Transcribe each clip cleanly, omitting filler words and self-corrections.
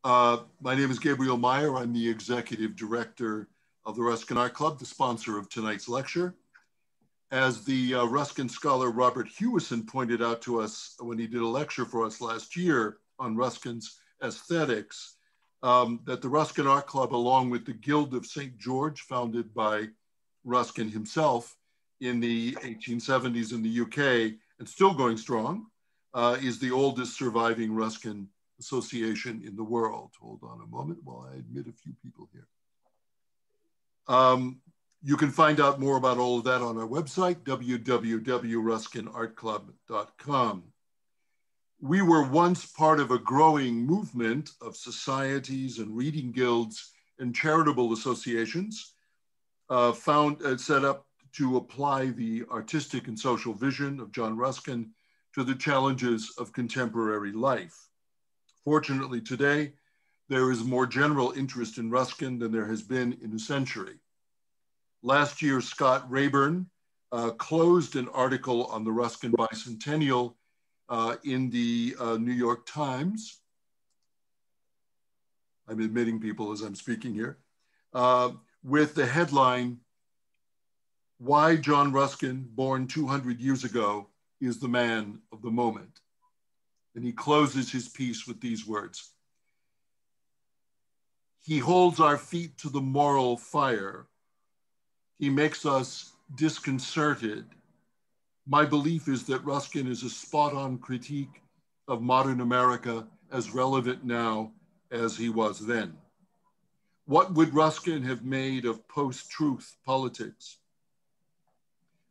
My name is Gabriel Meyer. I'm the executive director of the Ruskin Art Club, the sponsor of tonight's lecture. As the Ruskin scholar Robert Hewison pointed out to us when he did a lecture for us last year on Ruskin's aesthetics, that the Ruskin Art Club, along with the Guild of St. George, founded by Ruskin himself in the 1870s in the UK, and still going strong, is the oldest surviving Ruskin association in the world. Hold on a moment while I admit a few people here. You can find out more about all of that on our website, www.ruskinartclub.com. We were once part of a growing movement of societies and reading guilds and charitable associations set up to apply the artistic and social vision of John Ruskin to the challenges of contemporary life. Fortunately, today, there is more general interest in Ruskin than there has been in a century. Last year, Scott Rayburn closed an article on the Ruskin Bicentennial in the New York Times. I'm admitting people as I'm speaking here, with the headline, "Why John Ruskin, born 200 years ago, is the man of the moment." And he closes his piece with these words: "He holds our feet to the moral fire. He makes us disconcerted. My belief is that Ruskin is a spot-on critique of modern America, as relevant now as he was then. What would Ruskin have made of post-truth politics?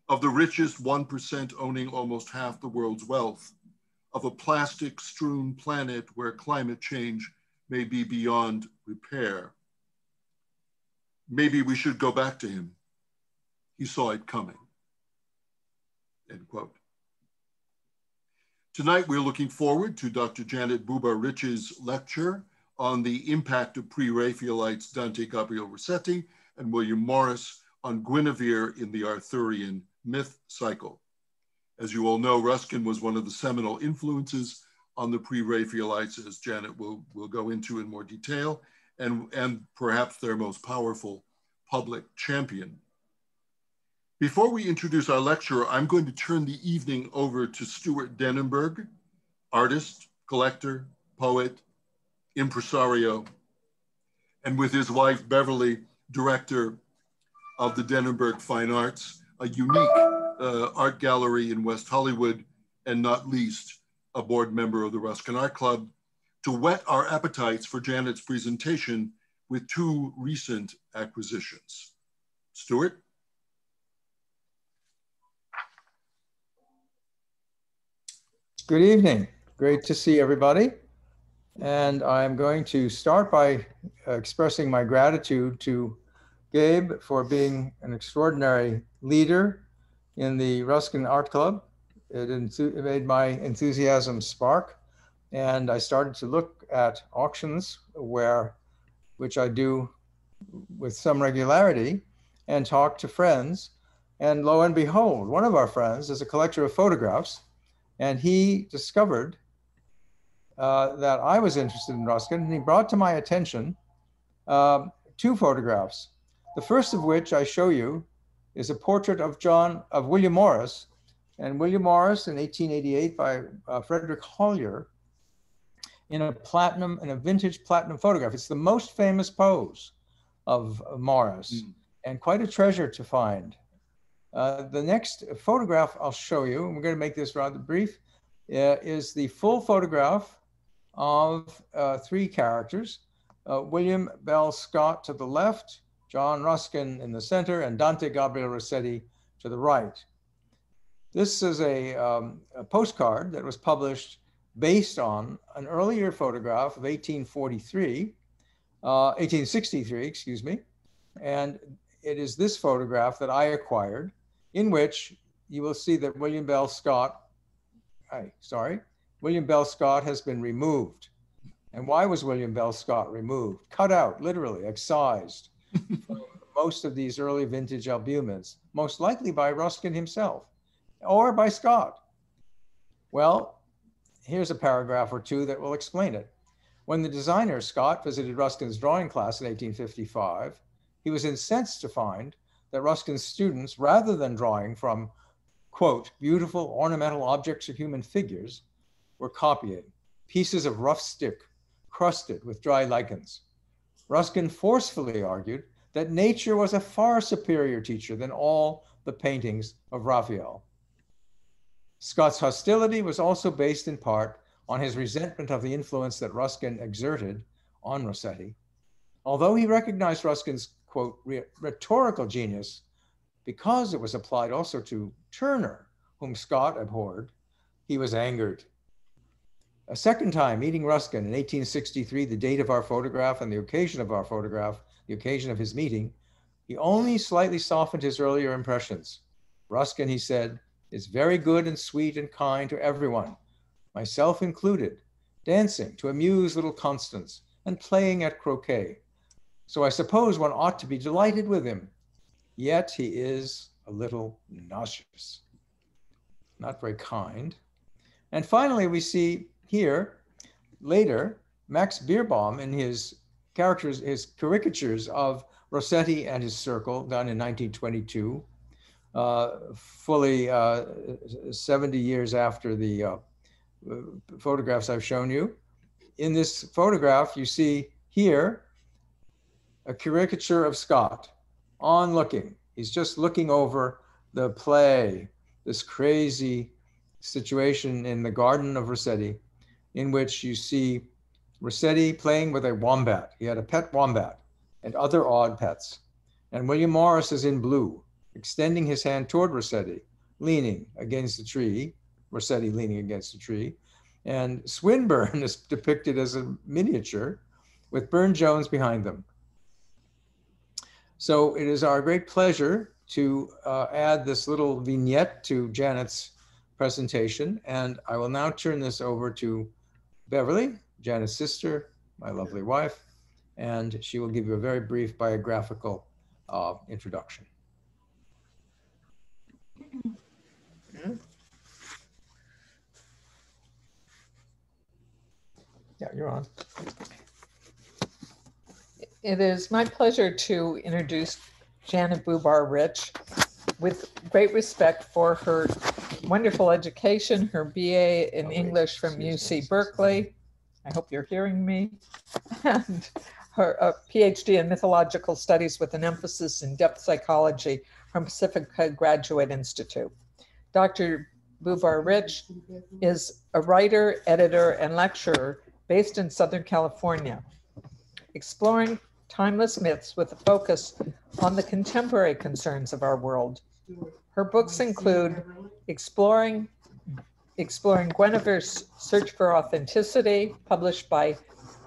Of the richest 1% owning almost half the world's wealth? Of a plastic-strewn planet where climate change may be beyond repair? Maybe we should go back to him. He saw it coming." End quote. Tonight, we're looking forward to Dr. Janet Bubar-Rich's lecture on the impact of Pre-Raphaelites Dante, Gabriel, Rossetti, and William Morris on Guinevere in the Arthurian myth cycle. As you all know, Ruskin was one of the seminal influences on the Pre-Raphaelites, as Janet will go into in more detail, and perhaps their most powerful public champion. Before we introduce our lecturer, I'm going to turn the evening over to Stuart Dennenberg, artist, collector, poet, impresario, and with his wife, Beverly, director of the Dennenberg Fine Arts, a unique art gallery in West Hollywood, and not least, a board member of the Ruskin Art Club, to whet our appetites for Janet's presentation with two recent acquisitions. Stuart? Good evening. Great to see everybody. And I'm going to start by expressing my gratitude to Gabe for being an extraordinary leader in the Ruskin Art Club. It made my enthusiasm spark. And I started to look at auctions which I do with some regularity, and talk to friends. And lo and behold, one of our friends is a collector of photographs, and he discovered that I was interested in Ruskin, and he brought to my attention two photographs. The first of which I show you is a portrait of William Morris, and William Morris in 1888 by Frederick Hollier in a vintage platinum photograph. It's the most famous pose of Morris, and quite a treasure to find. The next photograph I'll show you, and we're going to make this rather brief, is the full photograph of three characters, William Bell Scott to the left, John Ruskin in the center, and Dante Gabriel Rossetti to the right. This is a postcard that was published based on an earlier photograph of 1863, excuse me, and it is this photograph that I acquired, in which you will see that William Bell Scott has been removed. And why was William Bell Scott removed? Cut out, literally, excised from most of these early vintage albumins, most likely by Ruskin himself or by Scott. Well, here's a paragraph or two that will explain it. When the designer, Scott, visited Ruskin's drawing class in 1855, he was incensed to find that Ruskin's students, rather than drawing from, quote, beautiful ornamental objects or human figures, were copying pieces of rough stick crusted with dry lichens. Ruskin forcefully argued that nature was a far superior teacher than all the paintings of Raphael. Scott's hostility was also based in part on his resentment of the influence that Ruskin exerted on Rossetti. Although he recognized Ruskin's, quote, rhetorical genius, because it was applied also to Turner, whom Scott abhorred, he was angered. A second time, meeting Ruskin in 1863, the date of our photograph and the occasion of our photograph, the occasion of his meeting, he only slightly softened his earlier impressions. Ruskin, he said, is very good and sweet and kind to everyone, myself included, dancing to amuse little Constance and playing at croquet. So I suppose one ought to be delighted with him. Yet he is a little nauseous, not very kind. And finally, we see here, later, Max Beerbohm in his caricatures of Rossetti and his circle, done in 1922, fully 70 years after the photographs I've shown you. In this photograph, you see here a caricature of Scott on looking. He's just looking over the play, this crazy situation in the garden of Rossetti, in which you see Rossetti playing with a wombat. He had a pet wombat and other odd pets. And William Morris is in blue, extending his hand toward Rossetti, leaning against the tree, Rossetti leaning against the tree. And Swinburne is depicted as a miniature with Burne-Jones behind them. So it is our great pleasure to add this little vignette to Janet's presentation. And I will now turn this over to Beverly, Janet's sister, my lovely wife, and she will give you a very brief biographical introduction. Yeah, you're on. It is my pleasure to introduce Janet Bubar Rich with great respect for her wonderful education, her BA in English from UC Berkeley. I hope you're hearing me. And her PhD in mythological studies with an emphasis in depth psychology from Pacific Graduate Institute. Dr. Bubar Rich is a writer, editor, and lecturer based in Southern California, exploring timeless myths with a focus on the contemporary concerns of our world. Her books include Exploring Guinevere's Search for Authenticity, published by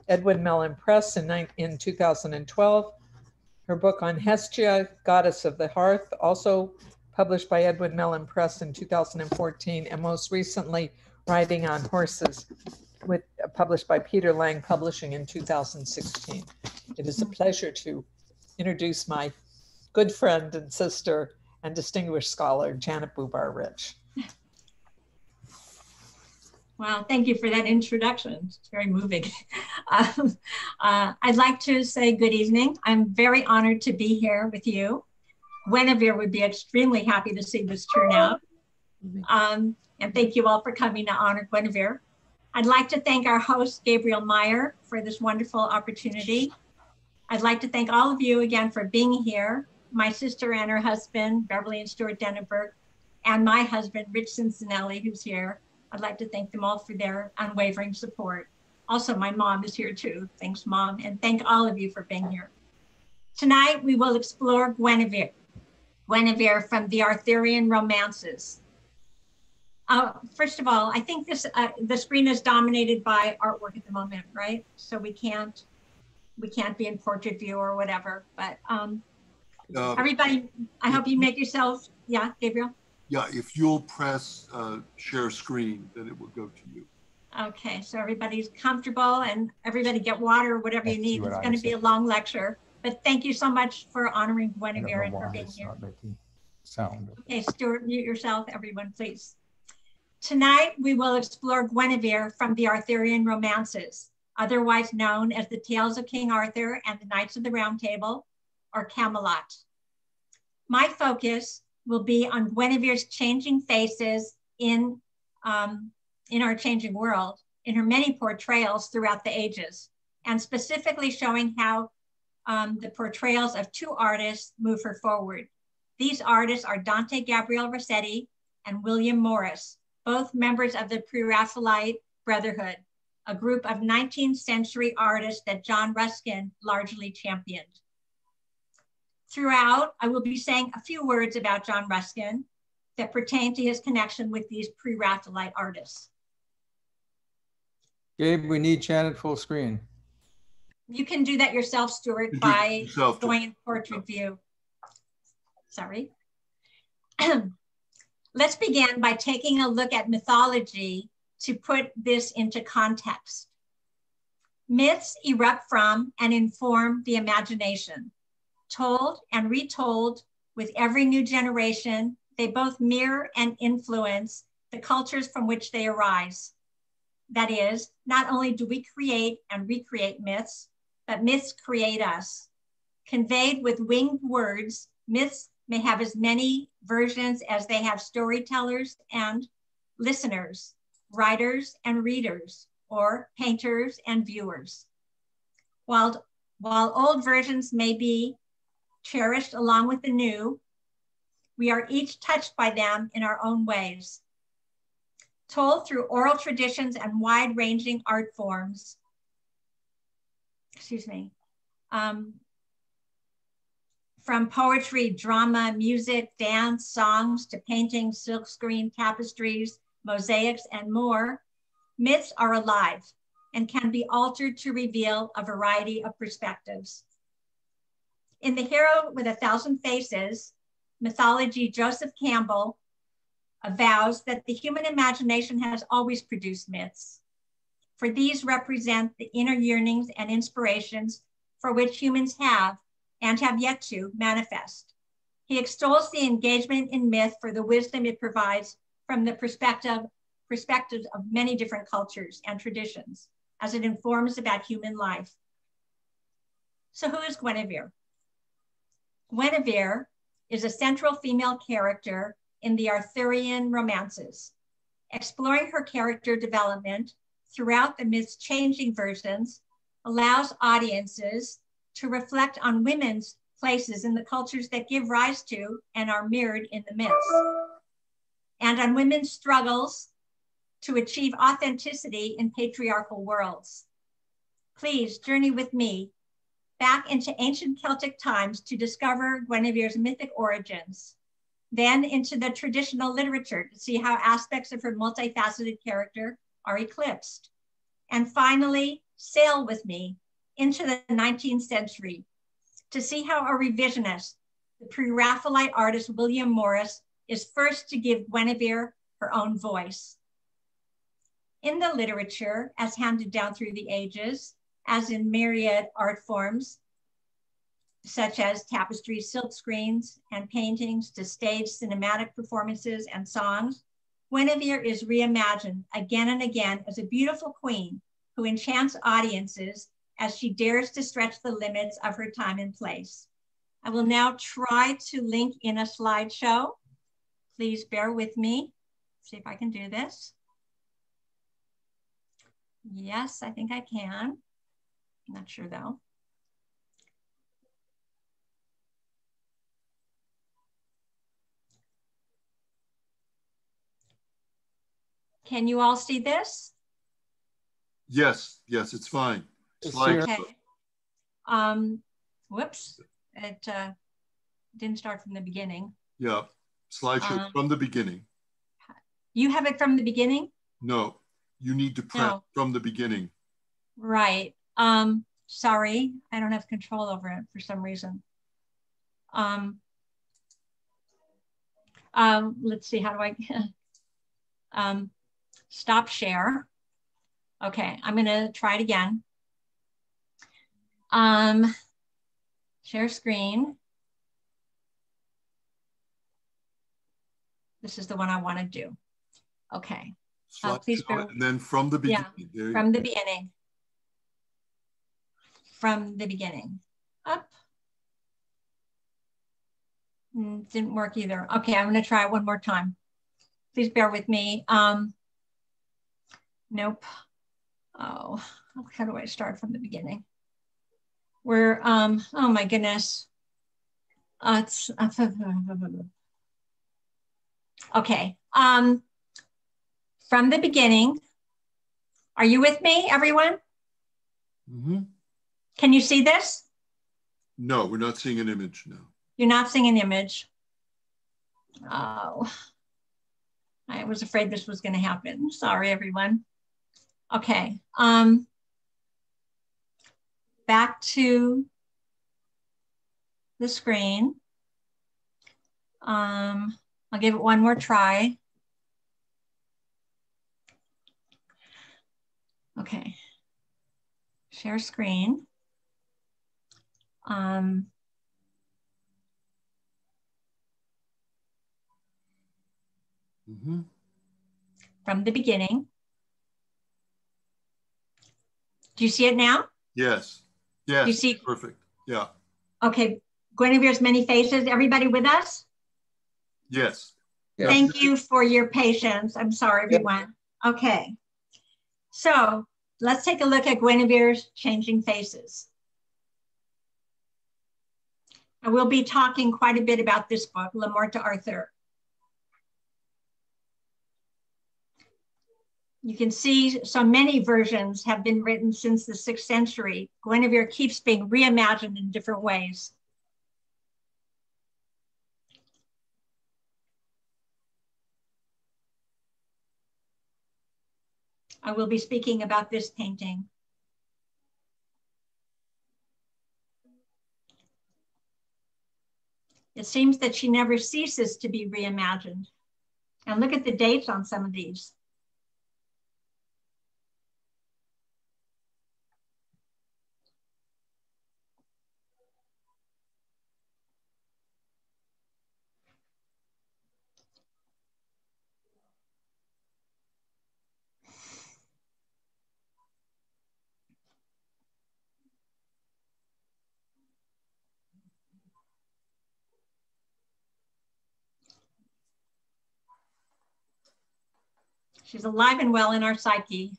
Edwin Mellon Press in 2012. Her book on Hestia, Goddess of the Hearth, also published by Edwin Mellon Press in 2014, and most recently, Riding on Horses, published by Peter Lang Publishing in 2016. It is a pleasure to introduce my good friend and sister and distinguished scholar, Janet Bubar Rich. Wow, thank you for that introduction. It's very moving. I'd like to say good evening. I'm very honored to be here with you. Guinevere would be extremely happy to see this turn out. And thank you all for coming to honor Guinevere. I'd like to thank our host, Gabriel Meyer, for this wonderful opportunity. I'd like to thank all of you again for being here, my sister and her husband, Beverly and Stuart Dennenberg, and my husband, Rich Cincinnati, who's here. I'd like to thank them all for their unwavering support. Also, my mom is here too. Thanks, Mom, and thank all of you for being here. Tonight, we will explore Guinevere. Guinevere from the Arthurian romances. First of all, I think the screen is dominated by artwork at the moment, right? So we can't be in portrait view or whatever, but everybody, I hope you make yourselves, yeah, Gabriel? Yeah, if you'll press share screen, then it will go to you. Okay, so everybody's comfortable and everybody get water or whatever you need. It's going to be a long lecture, but thank you so much for honoring Guinevere and for being here. Sound. Okay, Stuart, mute yourself, everyone, please. Tonight, we will explore Guinevere from the Arthurian romances, otherwise known as the Tales of King Arthur and the Knights of the Round Table, or Camelot. My focus will be on Guinevere's changing faces in our changing world, in her many portrayals throughout the ages, and specifically showing how the portrayals of two artists move her forward. These artists are Dante Gabriel Rossetti and William Morris, both members of the Pre-Raphaelite Brotherhood, a group of 19th century artists that John Ruskin largely championed. Throughout, I will be saying a few words about John Ruskin that pertain to his connection with these Pre-Raphaelite artists. Gabe, we need Janet full screen. You can do that yourself, Stuart, by going in portrait view. Sorry. Let's begin by taking a look at mythology to put this into context. Myths erupt from and inform the imagination. Told and retold with every new generation, they both mirror and influence the cultures from which they arise. That is, not only do we create and recreate myths, but myths create us. Conveyed with winged words, myths may have as many versions as they have storytellers and listeners, writers and readers, or painters and viewers. While old versions may be cherished along with the new, we are each touched by them in our own ways. Told through oral traditions and wide-ranging art forms, from poetry, drama, music, dance, songs, to paintings, silkscreen, tapestries, mosaics, and more, myths are alive and can be altered to reveal a variety of perspectives. In The Hero with a Thousand Faces, mythology, Joseph Campbell avows that the human imagination has always produced myths, for these represent the inner yearnings and inspirations for which humans have and have yet to manifest. He extols the engagement in myth for the wisdom it provides from the perspectives of many different cultures and traditions as it informs about human life. So who is Guinevere? Guinevere is a central female character in the Arthurian romances. Exploring her character development throughout the myth's changing versions allows audiences to reflect on women's places in the cultures that give rise to and are mirrored in the myths, and on women's struggles to achieve authenticity in patriarchal worlds. Please journey with me back into ancient Celtic times to discover Guinevere's mythic origins, then into the traditional literature to see how aspects of her multifaceted character are eclipsed. And finally, sail with me into the 19th century to see how a revisionist, the Pre-Raphaelite artist William Morris, is first to give Guinevere her own voice. In the literature, as handed down through the ages, as in myriad art forms, such as tapestry, silk screens, and paintings, to stage cinematic performances and songs, Guinevere is reimagined again and again as a beautiful queen who enchants audiences as she dares to stretch the limits of her time and place. I will now try to link in a slideshow. Please bear with me. See if I can do this. Yes, I think I can. I'm not sure though. Can you all see this? Yes, yes, it's fine. Slide. Okay. Whoops, it didn't start from the beginning. Yeah, slideshow from the beginning. You have it from the beginning? No, you need to press from the beginning. Right. Sorry, I don't have control over it for some reason. Let's see, how do I stop share? Okay, I'm gonna try it again. Share screen. This is the one I want to do. Okay. Please bear. And then from the beginning. Yeah, from the beginning. from the beginning. Up. Didn't work either. Okay, I'm gonna try it one more time. Please bear with me. Nope. Oh, how do I start from the beginning? We're, oh my goodness. It's, okay. From the beginning. Are you with me, everyone? Mm-hmm. Can you see this? No, we're not seeing an image, no. You're not seeing an image. Oh, I was afraid this was going to happen. Sorry, everyone. Okay. Back to the screen. I'll give it one more try. Okay. Share screen. From the beginning. Do you see it now? Yes. Yes. You see? Perfect. Yeah. Okay. Guinevere's many faces. Everybody with us? Yes. Thank you for your patience. I'm sorry, everyone. Yeah. Okay. So let's take a look at Guinevere's changing faces. And we'll be talking quite a bit about this book, La Morte d'Arthur. You can see so many versions have been written since the 6th century. Guinevere keeps being reimagined in different ways. I will be speaking about this painting. It seems that she never ceases to be reimagined. And look at the dates on some of these. She's alive and well in our psyche.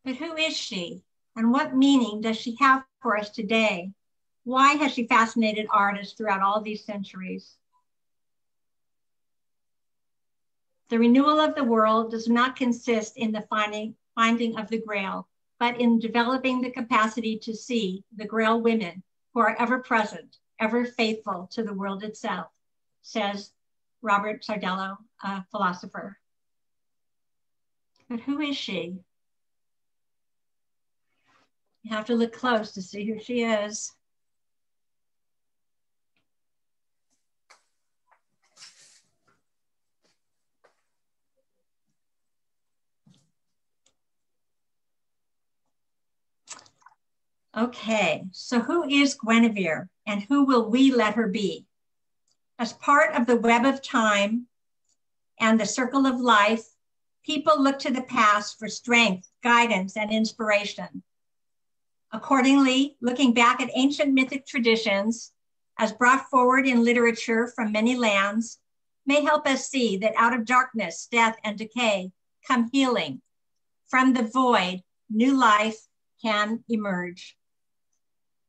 But who is she? And what meaning does she have for us today? Why has she fascinated artists throughout all these centuries? The renewal of the world does not consist in the finding of the Grail, but in developing the capacity to see the Grail women who are ever present, ever faithful to the world itself, says Robert Sardello, a philosopher. But who is she? You have to look close to see who she is. Okay, so who is Guinevere and who will we let her be? As part of the web of time and the circle of life, people look to the past for strength, guidance, and inspiration. Accordingly, looking back at ancient mythic traditions as brought forward in literature from many lands may help us see that out of darkness, death, and decay come healing. From the void, new life can emerge.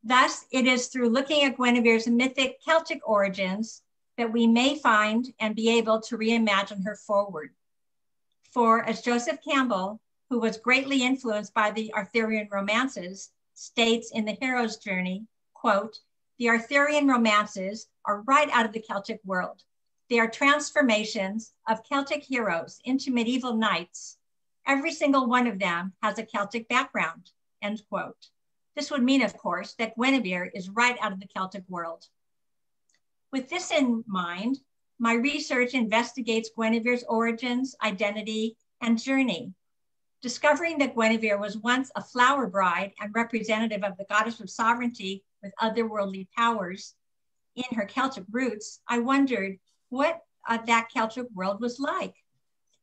Thus, it is through looking at Guinevere's mythic Celtic origins that we may find and be able to reimagine her forward. For as Joseph Campbell, who was greatly influenced by the Arthurian romances, states in The Hero's Journey, quote, "The Arthurian romances are right out of the Celtic world. They are transformations of Celtic heroes into medieval knights. Every single one of them has a Celtic background," end quote. This would mean, of course, that Guinevere is right out of the Celtic world. With this in mind, my research investigates Guinevere's origins, identity, and journey. Discovering that Guinevere was once a flower bride and representative of the goddess of sovereignty with otherworldly powers in her Celtic roots, I wondered what that Celtic world was like.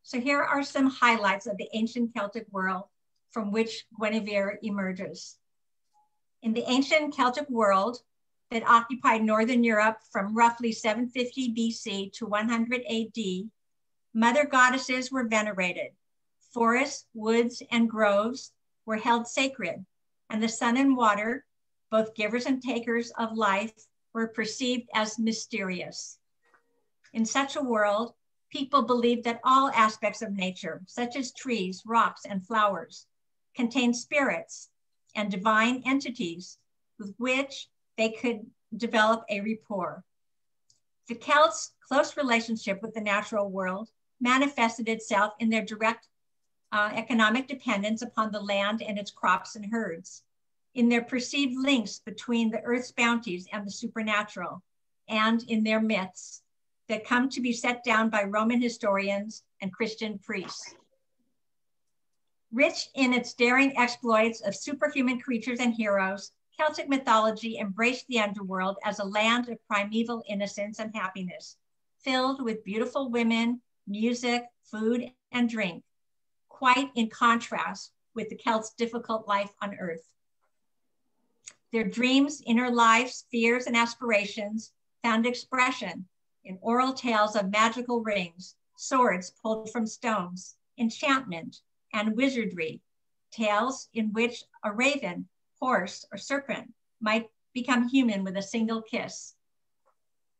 So here are some highlights of the ancient Celtic world from which Guinevere emerges. In the ancient Celtic world that occupied Northern Europe from roughly 750 BC to 100 AD, mother goddesses were venerated. Forests, woods, and groves were held sacred, and the sun and water, both givers and takers of life, were perceived as mysterious. In such a world, people believed that all aspects of nature, such as trees, rocks, and flowers, contained spirits and divine entities with which they could develop a rapport. The Celts' close relationship with the natural world manifested itself in their direct economic dependence upon the land and its crops and herds, in their perceived links between the earth's bounties and the supernatural, and in their myths that come to be set down by Roman historians and Christian priests. Rich in its daring exploits of superhuman creatures and heroes, Celtic mythology embraced the underworld as a land of primeval innocence and happiness, filled with beautiful women, music, food, and drink, quite in contrast with the Celts' difficult life on earth. Their dreams, inner lives, fears, and aspirations found expression in oral tales of magical rings, swords pulled from stones, enchantment, and wizardry, tales in which a raven, horse, or serpent might become human with a single kiss.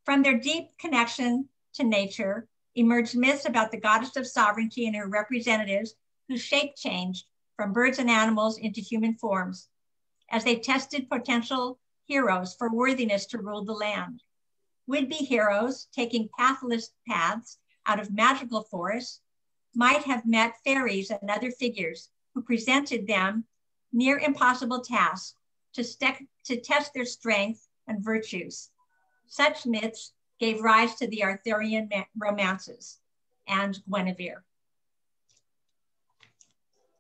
From their deep connection to nature emerged myths about the goddess of sovereignty and her representatives whose shape changed from birds and animals into human forms as they tested potential heroes for worthiness to rule the land. Would-be heroes taking pathless paths out of magical forests might have met fairies and other figures who presented them near impossible tasks to test their strength and virtues. Such myths gave rise to the Arthurian romances and Guinevere.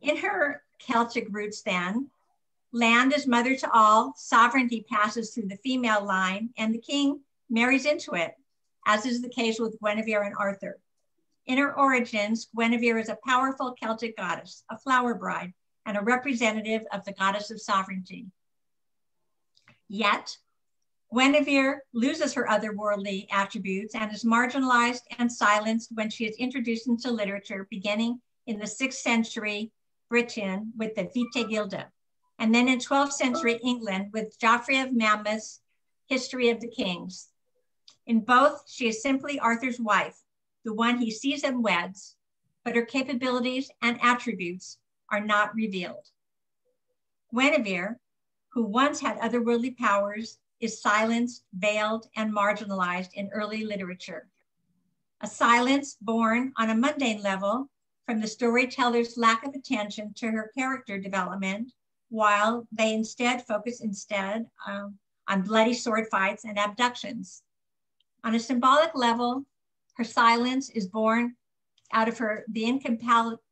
In her Celtic roots then, land is mother to all, sovereignty passes through the female line, and the king marries into it, as is the case with Guinevere and Arthur. In her origins, Guinevere is a powerful Celtic goddess, a flower bride, and a representative of the goddess of sovereignty. Yet, Guinevere loses her otherworldly attributes and is marginalized and silenced when she is introduced into literature beginning in the 6th century Britain with the Vita Gilda, and then in 12th century England with Geoffrey of Monmouth's History of the Kings. In both, she is simply Arthur's wife, the one he sees and weds, but her capabilities and attributes are not revealed. Guinevere, who once had otherworldly powers, is silenced, veiled, and marginalized in early literature. A silence born on a mundane level from the storyteller's lack of attention to her character development, while they instead focus on bloody sword fights and abductions. On a symbolic level, her silence is born out of the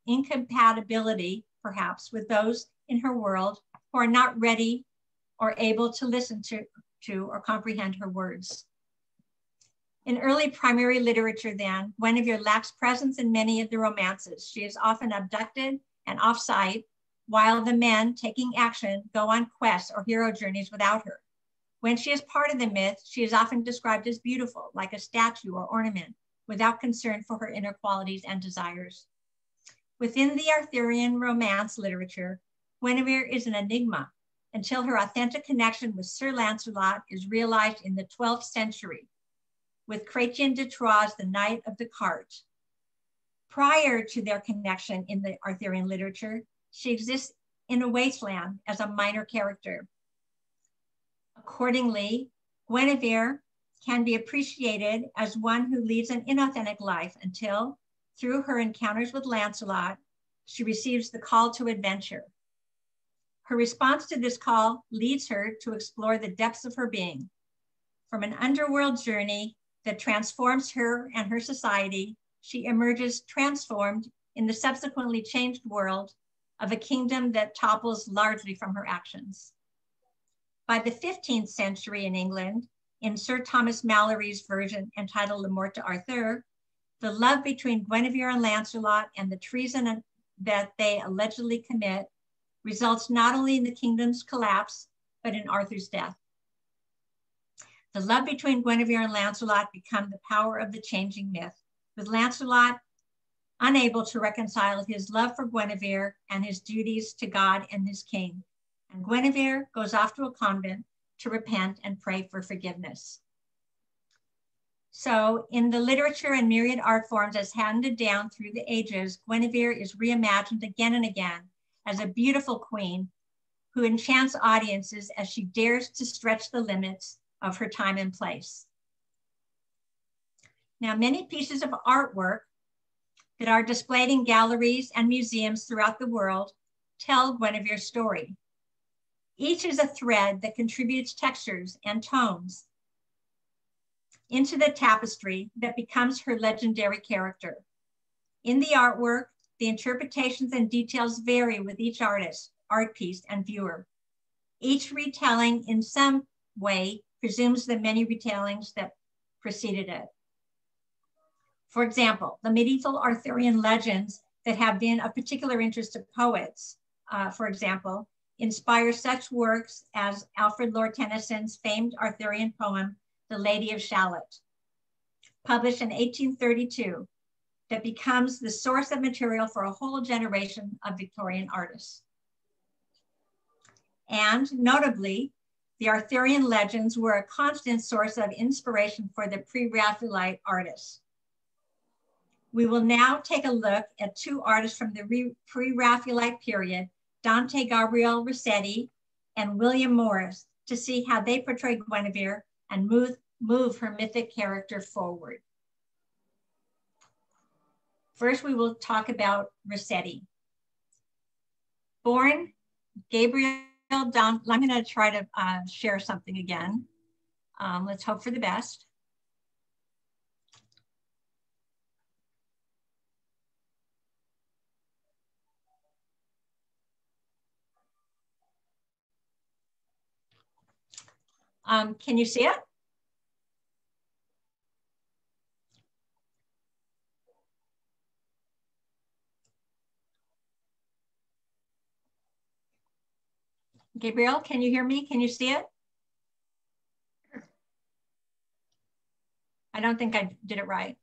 incompatibility, perhaps, with those in her world who are not ready or able to listen to or comprehend her words. In early primary literature then, Guinevere lacks presence in many of the romances. She is often abducted and off-site, while the men taking action go on quests or hero journeys without her. When she is part of the myth, she is often described as beautiful, like a statue or ornament, without concern for her inner qualities and desires. Within the Arthurian romance literature, Guinevere is an enigma until her authentic connection with Sir Lancelot is realized in the 12th century with Chrétien de Troyes' The Knight of the Cart. Prior to their connection in the Arthurian literature, she exists in a wasteland as a minor character. Accordingly, Guinevere can be appreciated as one who leads an inauthentic life until, through her encounters with Lancelot, she receives the call to adventure. Her response to this call leads her to explore the depths of her being. From an underworld journey that transforms her and her society, she emerges transformed in the subsequently changed world of a kingdom that topples largely from her actions. By the 15th century in England, in Sir Thomas Malory's version entitled Le Morte d'Arthur, The love between Guinevere and Lancelot and the treason that they allegedly commit results not only in the kingdom's collapse, but in Arthur's death. The love between Guinevere and Lancelot become the power of the changing myth, with Lancelot unable to reconcile his love for Guinevere and his duties to God and his king. And Guinevere goes off to a convent to repent and pray for forgiveness. So in the literature and myriad art forms as handed down through the ages, Guinevere is reimagined again and again as a beautiful queen who enchants audiences as she dares to stretch the limits of her time and place. Now, many pieces of artwork that are displayed in galleries and museums throughout the world tell Guinevere's story. Each is a thread that contributes textures and tones into the tapestry that becomes her legendary character. In the artwork, the interpretations and details vary with each artist, art piece, and viewer. Each retelling in some way presumes the many retellings that preceded it. For example, the medieval Arthurian legends that have been of particular interest to poets, for example, inspire such works as Alfred Lord Tennyson's famed Arthurian poem, The Lady of Shalott, published in 1832, that becomes the source of material for a whole generation of Victorian artists. And notably, the Arthurian legends were a constant source of inspiration for the Pre-Raphaelite artists. We will now take a look at two artists from the Pre-Raphaelite period, Dante Gabriel Rossetti and William Morris, to see how they portray Guinevere and move her mythic character forward. First, we will talk about Rossetti. Born Gabriel I'm going to try to share something again. Let's hope for the best. Can you see it? Gabriel, can you hear me? Can you see it? I don't think I did it right.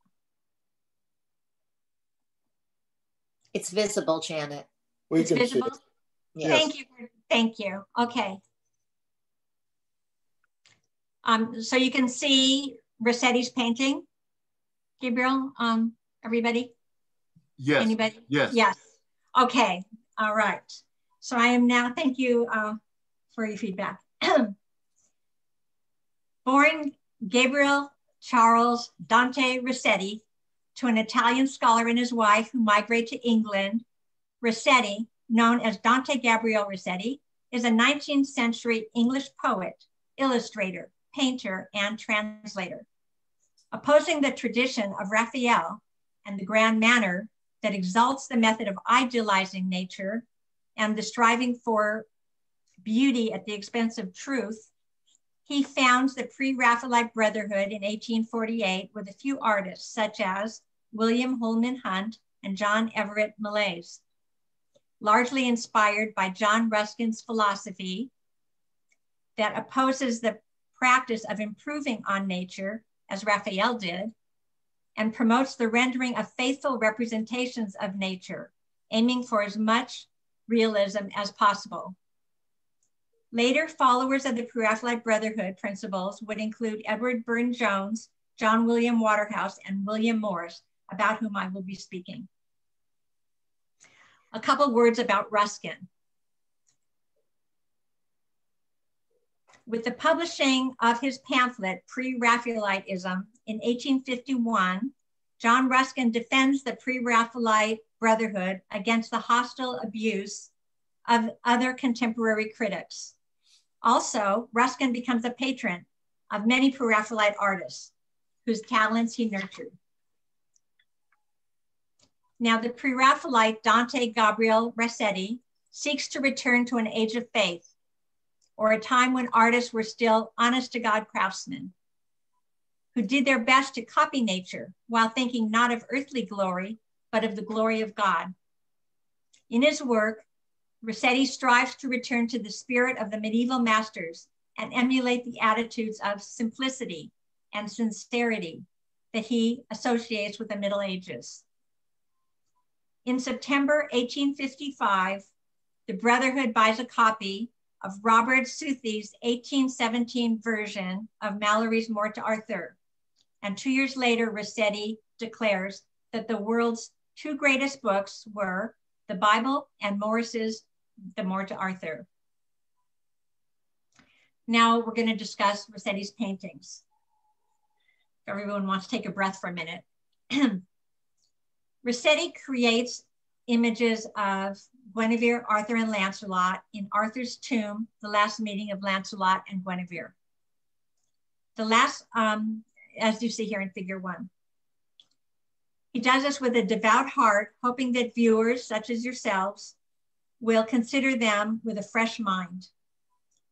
It's visible, Janet. It's visible? Yes. Thank you. Thank you. Okay. So you can see Rossetti's painting, Gabriel, everybody? Yes. Anybody? Yes. Yes. Okay. All right. So I am now, thank you for your feedback. Born Gabriel Charles Dante Rossetti to an Italian scholar and his wife who migrate to England, Rossetti, known as Dante Gabriel Rossetti, is a 19th century English poet, illustrator, painter, and translator. Opposing the tradition of Raphael and the grand manner that exalts the method of idealizing nature and the striving for beauty at the expense of truth, he founds the Pre-Raphaelite Brotherhood in 1848 with a few artists such as William Holman Hunt and John Everett Millais. Largely inspired by John Ruskin's philosophy that opposes the practice of improving on nature, as Raphael did, and promotes the rendering of faithful representations of nature, aiming for as much realism as possible. Later followers of the Pre-Raphaelite Brotherhood principles would include Edward Burne-Jones, John William Waterhouse, and William Morris, about whom I will be speaking. A couple words about Ruskin. With the publishing of his pamphlet, Pre-Raphaelitism, in 1851, John Ruskin defends the Pre-Raphaelite Brotherhood against the hostile abuse of other contemporary critics. Also, Ruskin becomes a patron of many Pre-Raphaelite artists whose talents he nurtured. Now, the Pre-Raphaelite Dante Gabriel Rossetti seeks to return to an age of faith, or a time when artists were still honest-to-God craftsmen who did their best to copy nature while thinking not of earthly glory, but of the glory of God. In his work, Rossetti strives to return to the spirit of the medieval masters and emulate the attitudes of simplicity and sincerity that he associates with the Middle Ages. In September 1855, the Brotherhood buys a copy of Robert Southey's 1817 version of Malory's Morte d'Arthur. And 2 years later, Rossetti declares that the world's two greatest books were the Bible and Morris's The Morte d'Arthur. Now we're going to discuss Rossetti's paintings. If everyone wants to take a breath for a minute. Rossetti creates images of Guinevere, Arthur, and Lancelot in Arthur's tomb, The Last Meeting of Lancelot and Guinevere. The last, as you see here in figure 1. He does this with a devout heart, hoping that viewers, such as yourselves, will consider them with a fresh mind.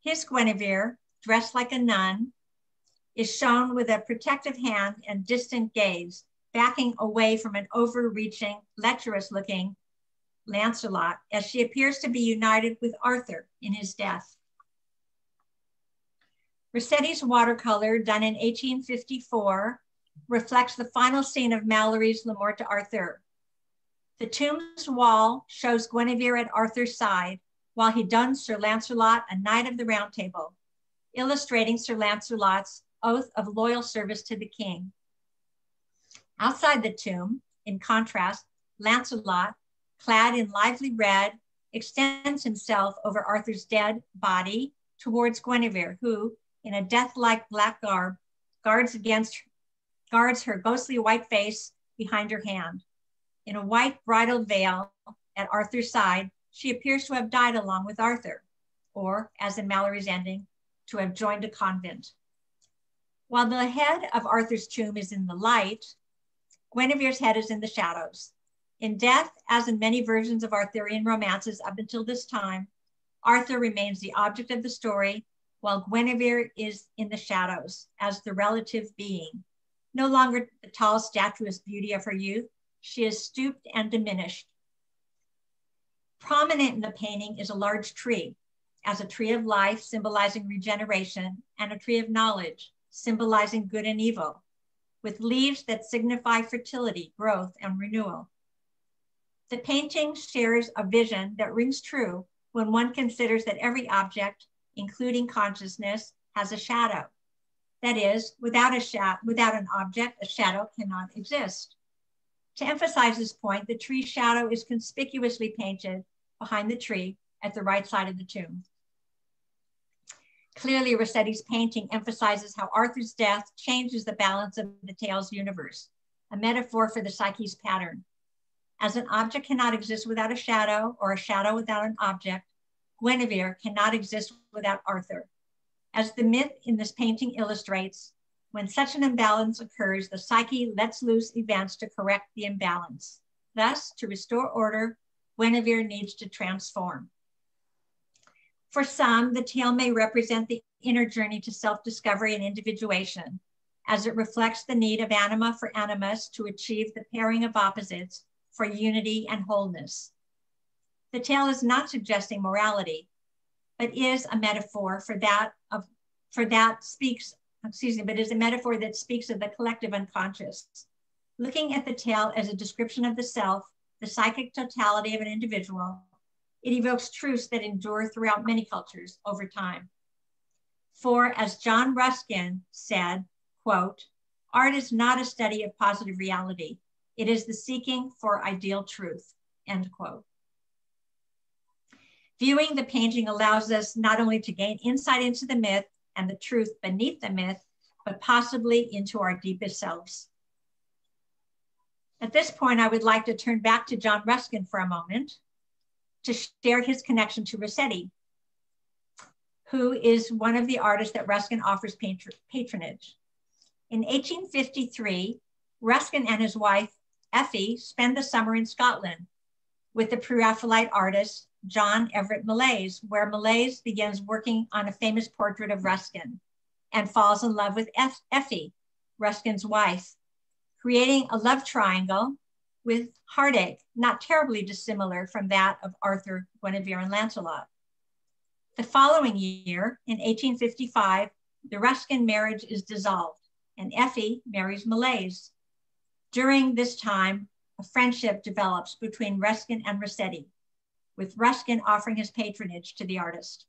His Guinevere, dressed like a nun, is shown with a protective hand and distant gaze, backing away from an overreaching, lecherous-looking Lancelot, as she appears to be united with Arthur in his death. Rossetti's watercolor, done in 1854, reflects the final scene of Malory's Le Morte d'Arthur. The tomb's wall shows Guinevere at Arthur's side, while he duns Sir Lancelot a Knight of the Round Table, illustrating Sir Lancelot's oath of loyal service to the king. Outside the tomb, in contrast, Lancelot, clad in lively red, extends himself over Arthur's dead body towards Guinevere, who, in a death-like black garb, guards her ghostly white face behind her hand. In a white bridal veil at Arthur's side, she appears to have died along with Arthur, or, as in Malory's ending, to have joined a convent. While the head of Arthur's tomb is in the light, Guinevere's head is in the shadows. In death, as in many versions of Arthurian romances up until this time, Arthur remains the object of the story, while Guinevere is in the shadows as the relative being. No longer the tall, statuesque beauty of her youth, she is stooped and diminished. Prominent in the painting is a large tree, as a tree of life symbolizing regeneration, and a tree of knowledge symbolizing good and evil, with leaves that signify fertility, growth, and renewal. The painting shares a vision that rings true when one considers that every object, including consciousness, has a shadow. That is, without an object, a shadow cannot exist. To emphasize this point, the tree's shadow is conspicuously painted behind the tree at the right side of the tomb. Clearly, Rossetti's painting emphasizes how Arthur's death changes the balance of the tale's universe, a metaphor for the psyche's pattern. As an object cannot exist without a shadow, or a shadow without an object, Guinevere cannot exist without Arthur. As the myth in this painting illustrates, when such an imbalance occurs, the psyche lets loose events to correct the imbalance. Thus, to restore order, Guinevere needs to transform. For some, the tale may represent the inner journey to self-discovery and individuation, as it reflects the need of anima for animus to achieve the pairing of opposites for unity and wholeness. The tale is not suggesting morality, but is a metaphor that speaks of the collective unconscious. Looking at the tale as a description of the self, the psychic totality of an individual, it evokes truths that endure throughout many cultures over time. For, as John Ruskin said, quote, "Art is not a study of positive reality. It is the seeking for ideal truth," end quote. Viewing the painting allows us not only to gain insight into the myth and the truth beneath the myth, but possibly into our deepest selves. At this point, I would like to turn back to John Ruskin for a moment to share his connection to Rossetti, who is one of the artists that Ruskin offers patronage. In 1853, Ruskin and his wife, Effie, spend the summer in Scotland with the Pre-Raphaelite artist, John Everett Millais, where Millais begins working on a famous portrait of Ruskin and falls in love with Effie, Ruskin's wife, creating a love triangle with heartache, not terribly dissimilar from that of Arthur, Guinevere, and Lancelot. The following year, in 1855, the Ruskin marriage is dissolved, and Effie marries Malaise. During this time, a friendship develops between Ruskin and Rossetti, with Ruskin offering his patronage to the artist.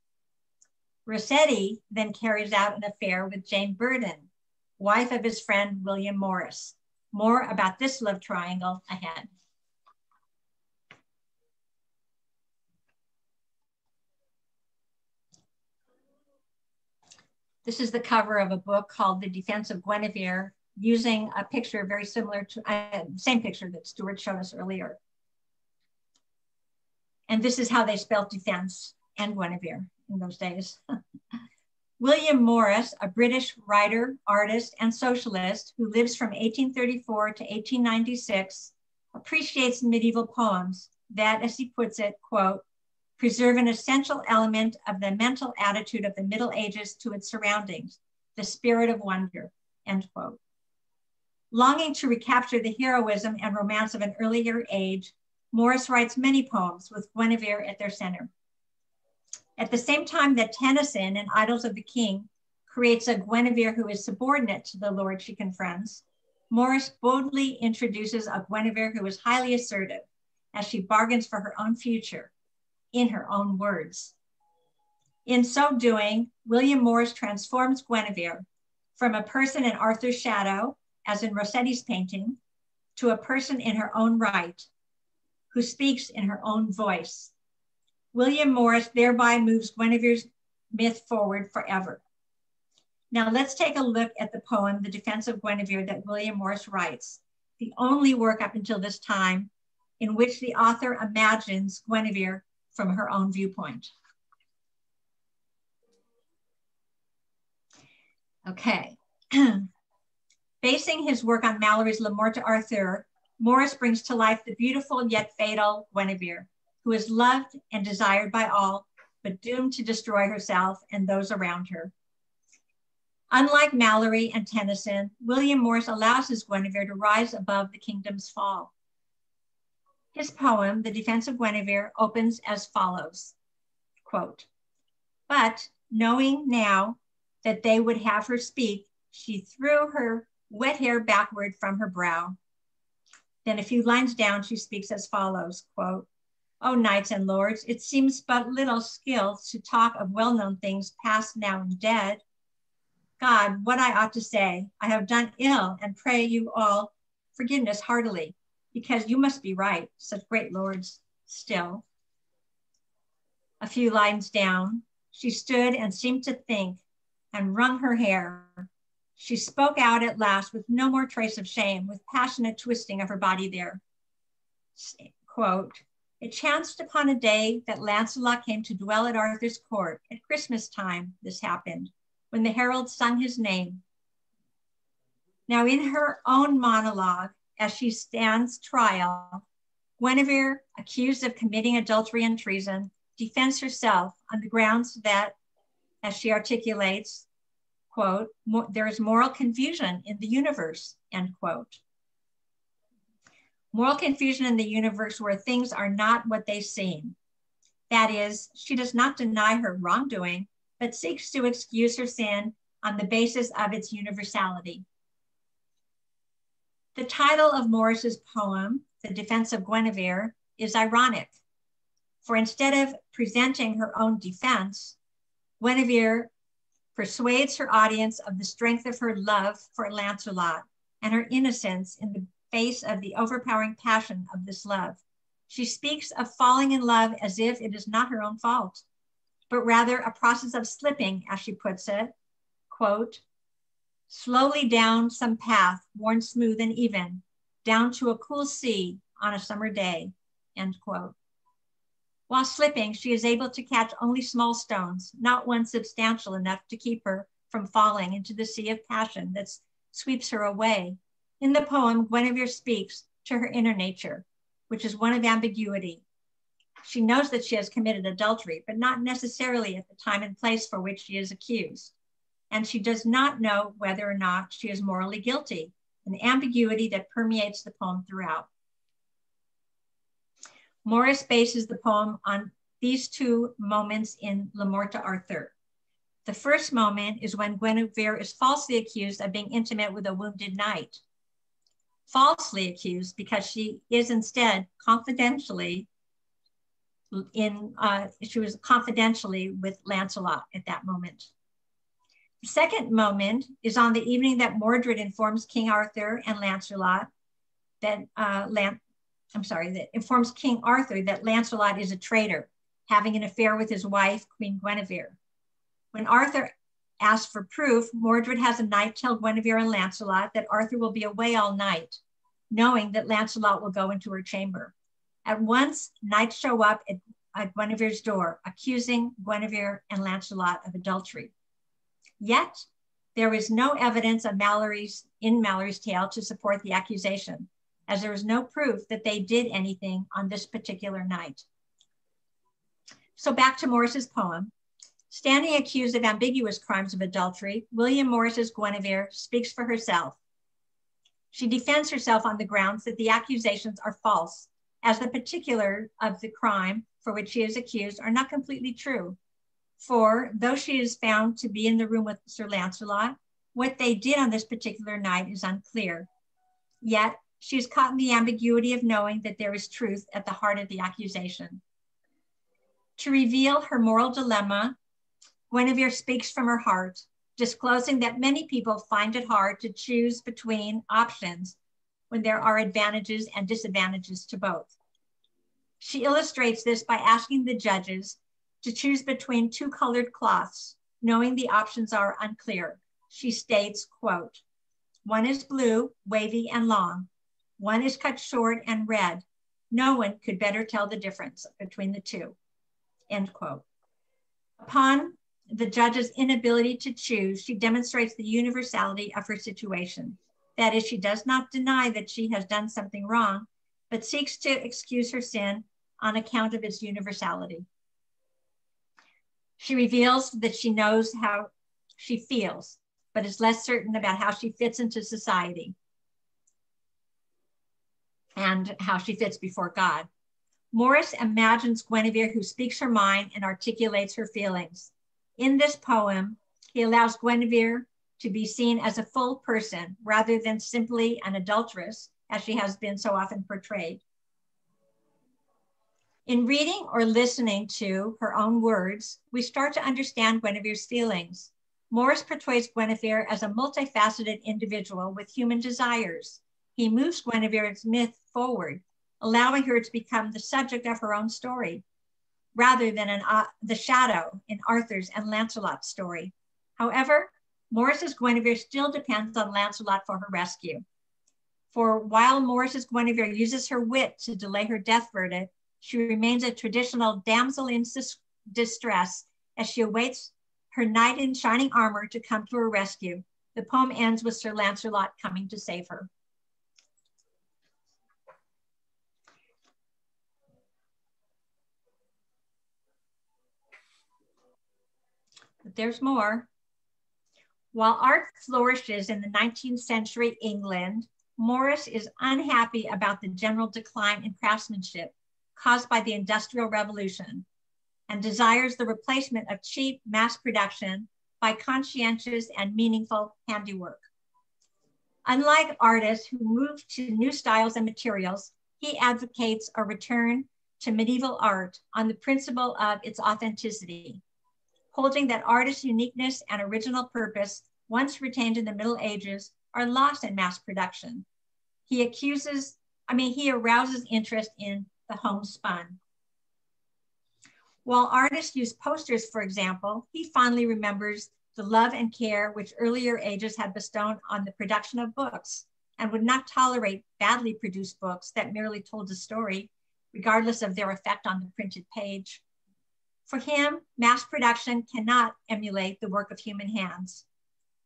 Rossetti then carries out an affair with Jane Burden, wife of his friend William Morris. More about this love triangle ahead. This is the cover of a book called The Defense of Gwenevere, using a picture very similar to, same picture that Stuart showed us earlier. And this is how they spelled defense and Guinevere in those days. William Morris, a British writer, artist, and socialist who lives from 1834 to 1896, appreciates medieval poems that, as he puts it, quote, preserve an essential element of the mental attitude of the Middle Ages to its surroundings, the spirit of wonder, end quote. Longing to recapture the heroism and romance of an earlier age, Morris writes many poems with Guinevere at their center. At the same time that Tennyson in Idylls of the King creates a Guinevere who is subordinate to the lord she confronts, Morris boldly introduces a Guinevere who is highly assertive as she bargains for her own future in her own words. In so doing, William Morris transforms Guinevere from a person in Arthur's shadow, as in Rossetti's painting, to a person in her own right, who speaks in her own voice. William Morris thereby moves Guinevere's myth forward forever. Now let's take a look at the poem, The Defense of Guinevere, that William Morris writes, the only work up until this time in which the author imagines Guinevere from her own viewpoint. Okay. Basing his work on Malory's Le Morte d'Arthur, Morris brings to life the beautiful yet fatal Guinevere, who is loved and desired by all, but doomed to destroy herself and those around her. Unlike Malory and Tennyson, William Morris allows his Guinevere to rise above the kingdom's fall. His poem, The Defense of Guinevere, opens as follows, quote, but knowing now that they would have her speak, she threw her wet hair backward from her brow. Then a few lines down, she speaks as follows, quote, O knights and lords, it seems but little skill to talk of well-known things past now and dead. God, what I ought to say, I have done ill and pray you all forgiveness heartily, because you must be right, such great lords still. A few lines down, she stood and seemed to think and wrung her hair. She spoke out at last with no more trace of shame, with passionate twisting of her body there. Quote, it chanced upon a day that Lancelot came to dwell at Arthur's court. At Christmas time, this happened, when the herald sung his name. Now in her own monologue, as she stands trial, Guinevere, accused of committing adultery and treason, defends herself on the grounds that, as she articulates, quote, there is moral confusion in the universe, end quote. Moral confusion in the universe where things are not what they seem. That is, she does not deny her wrongdoing, but seeks to excuse her sin on the basis of its universality. The title of Morris's poem, The Defense of Guinevere, is ironic, for instead of presenting her own defense, Guinevere persuades her audience of the strength of her love for Lancelot and her innocence in the face of the overpowering passion of this love. She speaks of falling in love as if it is not her own fault, but rather a process of slipping, as she puts it, quote, slowly down some path worn smooth and even, down to a cool sea on a summer day, end quote. While slipping, she is able to catch only small stones, not one substantial enough to keep her from falling into the sea of passion that sweeps her away. In the poem, Guinevere speaks to her inner nature, which is one of ambiguity. She knows that she has committed adultery, but not necessarily at the time and place for which she is accused. and she does not know whether or not she is morally guilty, an ambiguity that permeates the poem throughout. Morris bases the poem on these two moments in Le Morte d'Arthur. The first moment is when Guinevere is falsely accused of being intimate with a wounded knight. Falsely accused because she is instead confidentially she was confidentially with Lancelot at that moment. The second moment is on the evening that Mordred informs King Arthur and Lancelot that that informs King Arthur that Lancelot is a traitor, having an affair with his wife, Queen Guinevere. When Arthur asks for proof, Mordred has a knight tell Guinevere and Lancelot that Arthur will be away all night, knowing that Lancelot will go into her chamber. At once, knights show up at Guinevere's door, accusing Guinevere and Lancelot of adultery. Yet, there is no evidence of Mallory's tale to support the accusation, as there is no proof that they did anything on this particular night. So back to Morris's poem. Standing accused of ambiguous crimes of adultery, William Morris's Guinevere speaks for herself. She defends herself on the grounds that the accusations are false, as the particular of the crime for which she is accused are not completely true. For though she is found to be in the room with Sir Lancelot, what they did on this particular night is unclear. Yet she is caught in the ambiguity of knowing that there is truth at the heart of the accusation. To reveal her moral dilemma, Guinevere speaks from her heart, disclosing that many people find it hard to choose between options when there are advantages and disadvantages to both. She illustrates this by asking the judges to choose between two colored cloths, knowing the options are unclear. She states, quote, "One is blue, wavy and long. One is cut short and red. No one could better tell the difference between the two," end quote. Upon the judge's inability to choose, she demonstrates the universality of her situation. That is, she does not deny that she has done something wrong, but seeks to excuse her sin on account of its universality. She reveals that she knows how she feels, but is less certain about how she fits into society and how she fits before God. Morris imagines Guinevere who speaks her mind and articulates her feelings. In this poem, he allows Guinevere to be seen as a full person rather than simply an adulteress, as she has been so often portrayed. In reading or listening to her own words, we start to understand Guinevere's feelings. Morris portrays Guinevere as a multifaceted individual with human desires. He moves Guinevere's myth forward, allowing her to become the subject of her own story, rather than the shadow in Arthur's and Lancelot's story. However, Morris's Guinevere still depends on Lancelot for her rescue. For while Morris's Guinevere uses her wit to delay her death verdict, she remains a traditional damsel in distress as she awaits her knight in shining armor to come to her rescue. The poem ends with Sir Lancelot coming to save her. But there's more. While art flourishes in the 19th century England, Morris is unhappy about the general decline in craftsmanship caused by the Industrial Revolution and desires the replacement of cheap mass production by conscientious and meaningful handiwork. Unlike artists who move to new styles and materials, he advocates a return to medieval art on the principle of its authenticity, holding that artist's uniqueness and original purpose, once retained in the Middle Ages, are lost in mass production. He arouses interest in the homespun. While artists use posters, for example, he fondly remembers the love and care which earlier ages had bestowed on the production of books, and would not tolerate badly produced books that merely told a story, regardless of their effect on the printed page. For him, mass production cannot emulate the work of human hands.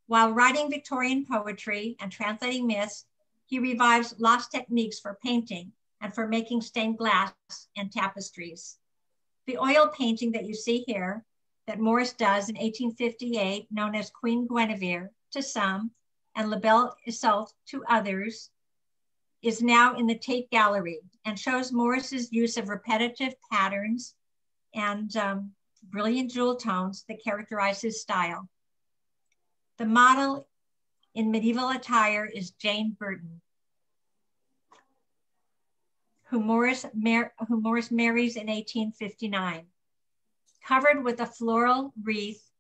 While writing Victorian poetry and translating myths, he revives lost techniques for painting and for making stained glass and tapestries. The oil painting that you see here that Morris does in 1858, known as Queen Guinevere to some, and La Belle Isolte to others, is now in the Tate Gallery and shows Morris's use of repetitive patterns and brilliant jewel tones that characterize his style. The model in medieval attire is Jane Burton, who Morris marries in 1859. Covered with a floral wreath,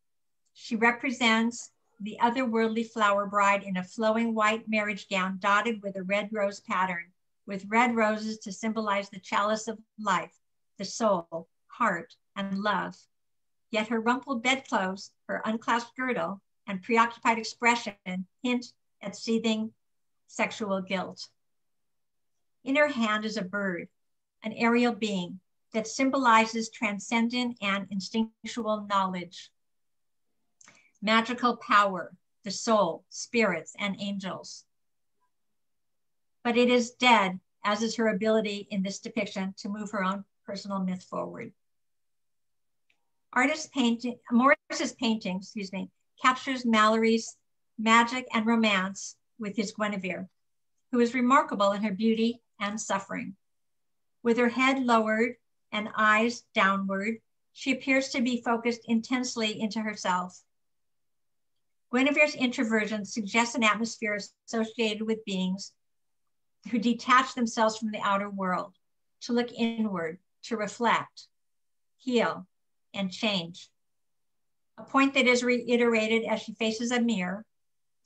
she represents the otherworldly flower bride in a flowing white marriage gown dotted with a red rose pattern, with red roses to symbolize the chalice of life, the soul, heart, and love. Yet her rumpled bedclothes, her unclasped girdle, and preoccupied expression hint at seething sexual guilt. In her hand is a bird, an aerial being that symbolizes transcendent and instinctual knowledge, magical power, the soul, spirits, and angels. But it is dead, as is her ability in this depiction to move her own personal myth forward. Morris's painting, captures Malory's magic and romance with his Guinevere, who is remarkable in her beauty and suffering. With her head lowered and eyes downward, she appears to be focused intensely into herself. Guinevere's introversion suggests an atmosphere associated with beings who detach themselves from the outer world, to look inward, to reflect, heal, and change. A point that is reiterated as she faces a mirror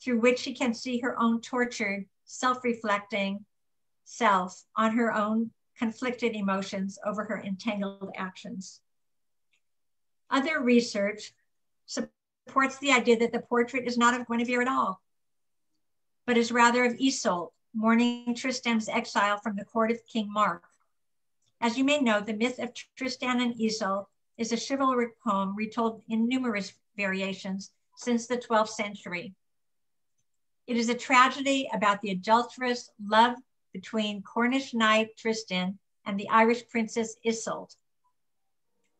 through which she can see her own tortured, self-reflecting self on her own conflicted emotions over her entangled actions. Other research supports the idea that the portrait is not of Guinevere at all, but is rather of Isolde, mourning Tristan's exile from the court of King Mark. As you may know, the myth of Tristan and Isolde is a chivalric poem retold in numerous variations since the 12th century. It is a tragedy about the adulterous love between Cornish knight Tristan and the Irish princess Isolde,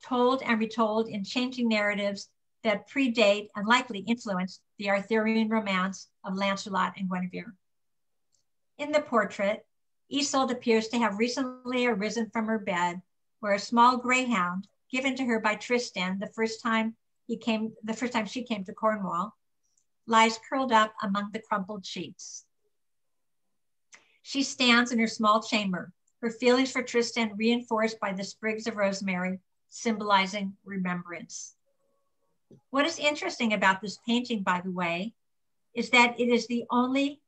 told and retold in changing narratives that predate and likely influenced the Arthurian romance of Lancelot and Guinevere. In the portrait, Isolde appears to have recently arisen from her bed, where a small greyhound given to her by Tristan the first time she came to Cornwall, lies curled up among the crumpled sheets. She stands in her small chamber, her feelings for Tristan reinforced by the sprigs of rosemary, symbolizing remembrance. What is interesting about this painting, by the way, is that it is the only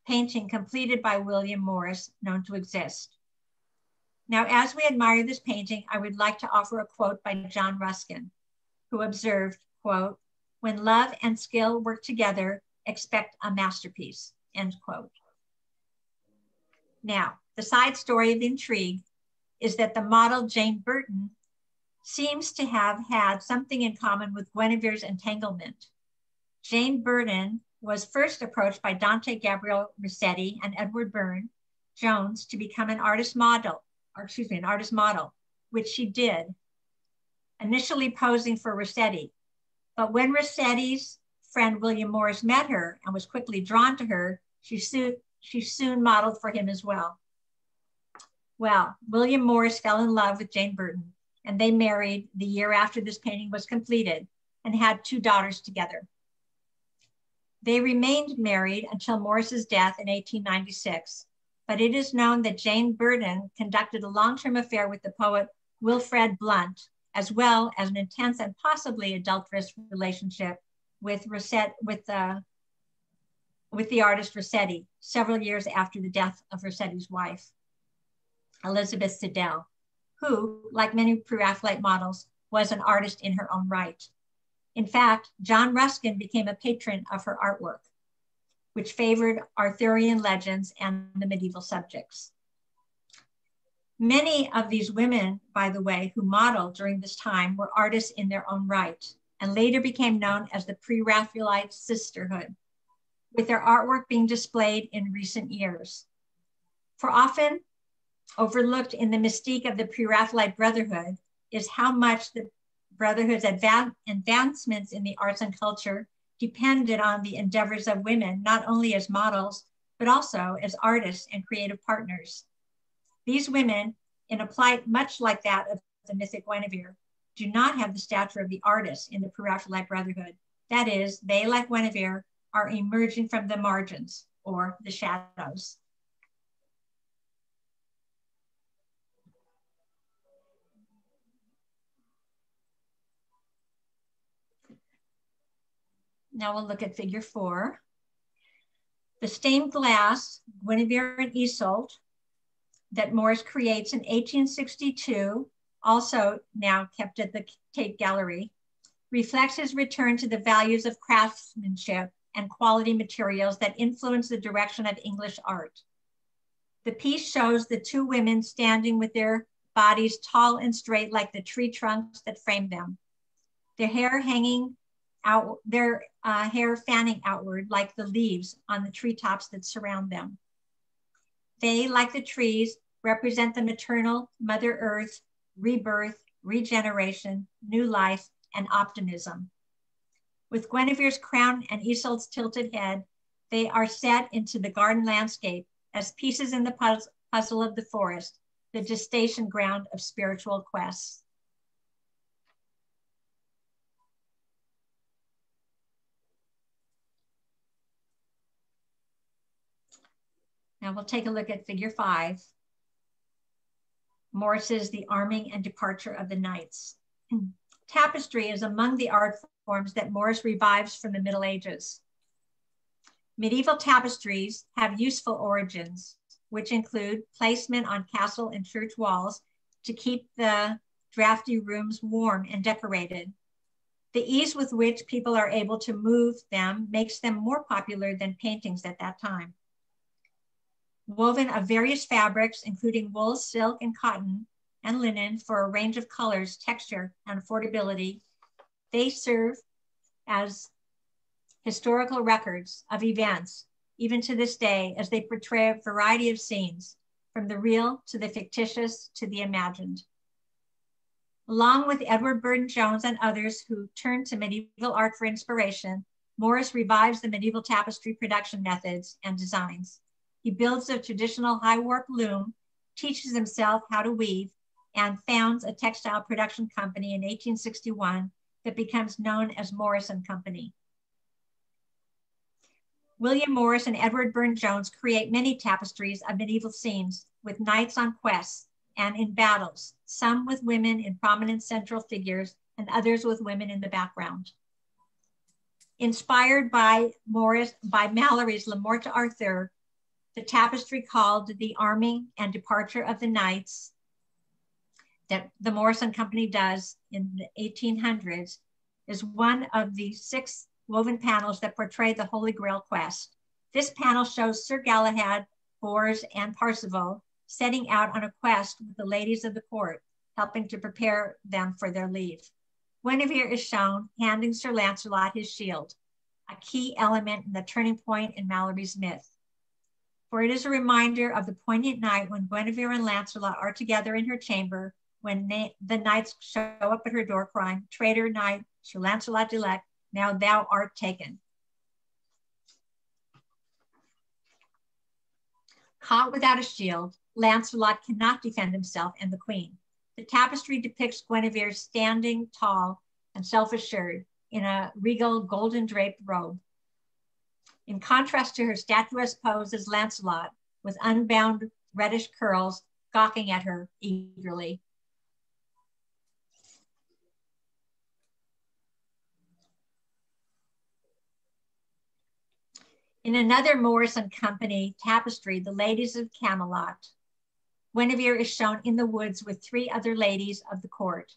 painting completed by William Morris known to exist. Now, as we admire this painting, I would like to offer a quote by John Ruskin, who observed, quote, "When love and skill work together, expect a masterpiece," end quote. Now, the side story of intrigue is that the model Jane Burton seems to have had something in common with Guinevere's entanglement. Jane Burton was first approached by Dante, Gabriel, Rossetti, and Edward Burne Jones to become an artist model, which she did, initially posing for Rossetti. But when Rossetti's friend William Morris met her and was quickly drawn to her, she soon modeled for him as well. Well, William Morris fell in love with Jane Burton, and they married the year after this painting was completed and had 2 daughters together. They remained married until Morris's death in 1896, but it is known that Jane Burton conducted a long-term affair with the poet Wilfred Blunt, as well as an intense and possibly adulterous relationship with the artist Rossetti, several years after the death of Rossetti's wife, Elizabeth Siddell, who, like many Pre-Raphaelite models, was an artist in her own right. In fact, John Ruskin became a patron of her artwork, which favored Arthurian legends and the medieval subjects. Many of these women, by the way, who modeled during this time were artists in their own right and later became known as the Pre-Raphaelite Sisterhood, with their artwork being displayed in recent years. For often overlooked in the mystique of the Pre-Raphaelite Brotherhood is how much the Brotherhood's advancements in the arts and culture depended on the endeavors of women, not only as models, but also as artists and creative partners. These women, in a plight much like that of the mythic Guinevere, do not have the stature of the artists in the Pre-Raphaelite Brotherhood. That is, they, like Guinevere, are emerging from the margins or the shadows. Now we'll look at figure 4. The stained glass, Guinevere and Iseult, that Morris creates in 1862, also now kept at the Tate Gallery, reflects his return to the values of craftsmanship and quality materials that influence the direction of English art. The piece shows the two women standing with their bodies tall and straight like the tree trunks that frame them. Their hair hanging out, their hair fanning outward like the leaves on the treetops that surround them. They, like the trees, represent the maternal Mother Earth, rebirth, regeneration, new life, and optimism. With Guinevere's crown and Iseult's tilted head, they are set into the garden landscape as pieces in the puzzle of the forest, the gestation ground of spiritual quests. Now we'll take a look at figure 5. Morris's The Arming and Departure of the Knights. Tapestry is among the art forms that Morris revives from the Middle Ages. Medieval tapestries have useful origins, which include placement on castle and church walls to keep the drafty rooms warm and decorated. The ease with which people are able to move them makes them more popular than paintings at that time. Woven of various fabrics, including wool, silk, and cotton, and linen for a range of colors, texture, and affordability, they serve as historical records of events, even to this day, as they portray a variety of scenes, from the real to the fictitious to the imagined. Along with Edward Burne-Jones and others who turned to medieval art for inspiration, Morris revives the medieval tapestry production methods and designs. He builds a traditional high warp loom, teaches himself how to weave, and founds a textile production company in 1861 that becomes known as Morris and Company. William Morris and Edward Burne-Jones create many tapestries of medieval scenes with knights on quests and in battles, some with women in prominent central figures and others with women in the background. Inspired by Malory's Le Morte d'Arthur, the tapestry called The Arming and Departure of the Knights that the Morris and Company does in the 1800s is one of the 6 woven panels that portray the Holy Grail quest. This panel shows Sir Galahad, Bors, and Parsifal setting out on a quest with the ladies of the court, helping to prepare them for their leave. Guinevere is shown handing Sir Lancelot his shield, a key element in the turning point in Malory's myth. For it is a reminder of the poignant night when Guinevere and Lancelot are together in her chamber when the knights show up at her door crying, "Traitor knight, Sir Lancelot de Lec, now thou art taken." Caught without a shield, Lancelot cannot defend himself and the queen. The tapestry depicts Guinevere standing tall and self-assured in a regal golden draped robe. In contrast to her statuesque pose as Lancelot, with unbound reddish curls gawking at her eagerly. In another Morris and Company tapestry, The Ladies of Camelot, Guinevere is shown in the woods with 3 other ladies of the court.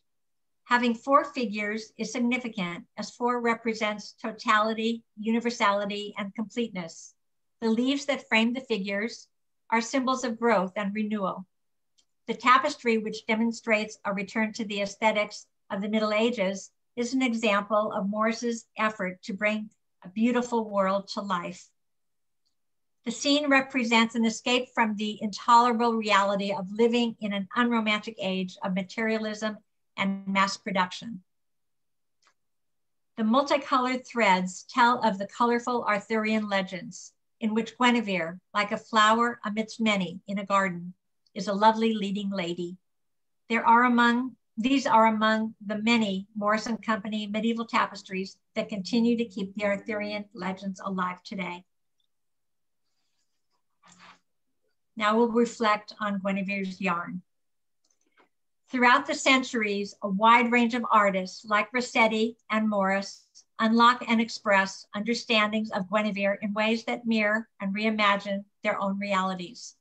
Having 4 figures is significant, as 4 represents totality, universality, and completeness. The leaves that frame the figures are symbols of growth and renewal. The tapestry, which demonstrates a return to the aesthetics of the Middle Ages, is an example of Morris's effort to bring a beautiful world to life. The scene represents an escape from the intolerable reality of living in an unromantic age of materialism and mass production. The multicolored threads tell of the colorful Arthurian legends, in which Guinevere, like a flower amidst many in a garden, is a lovely leading lady. These are among the many Morris and Company medieval tapestries that continue to keep the Arthurian legends alive today. Now we'll reflect on Guinevere's yarn. Throughout the centuries, a wide range of artists like Rossetti and Morris unlock and express understandings of Guinevere in ways that mirror and reimagine their own realities.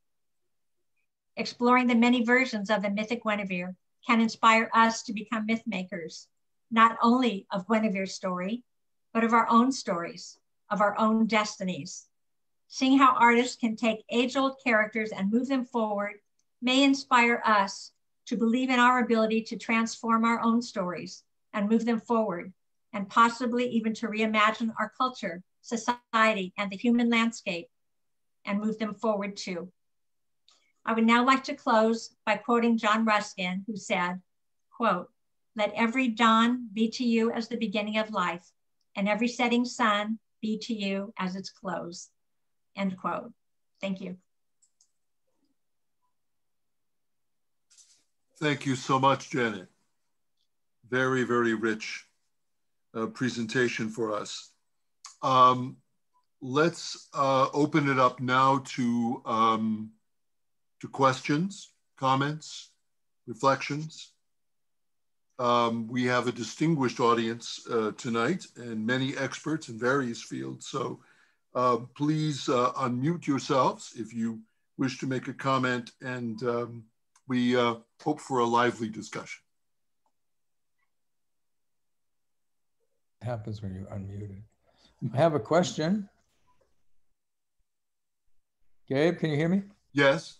Exploring the many versions of the mythic Guinevere can inspire us to become myth makers, not only of Guinevere's story, but of our own stories, of our own destinies. Seeing how artists can take age-old characters and move them forward may inspire us to believe in our ability to transform our own stories and move them forward, and possibly even to reimagine our culture, society, and the human landscape and move them forward too. I would now like to close by quoting John Ruskin, who said, quote, "Let every dawn be to you as the beginning of life, and every setting sun be to you as its close," end quote. Thank you. Thank you so much, Janet. Very, very rich presentation for us. Let's open it up now to questions, comments, reflections. We have a distinguished audience tonight and many experts in various fields. So please unmute yourselves if you wish to make a comment, and we hope for a lively discussion. It happens when you're unmuted. I have a question. Gabe, can you hear me? Yes.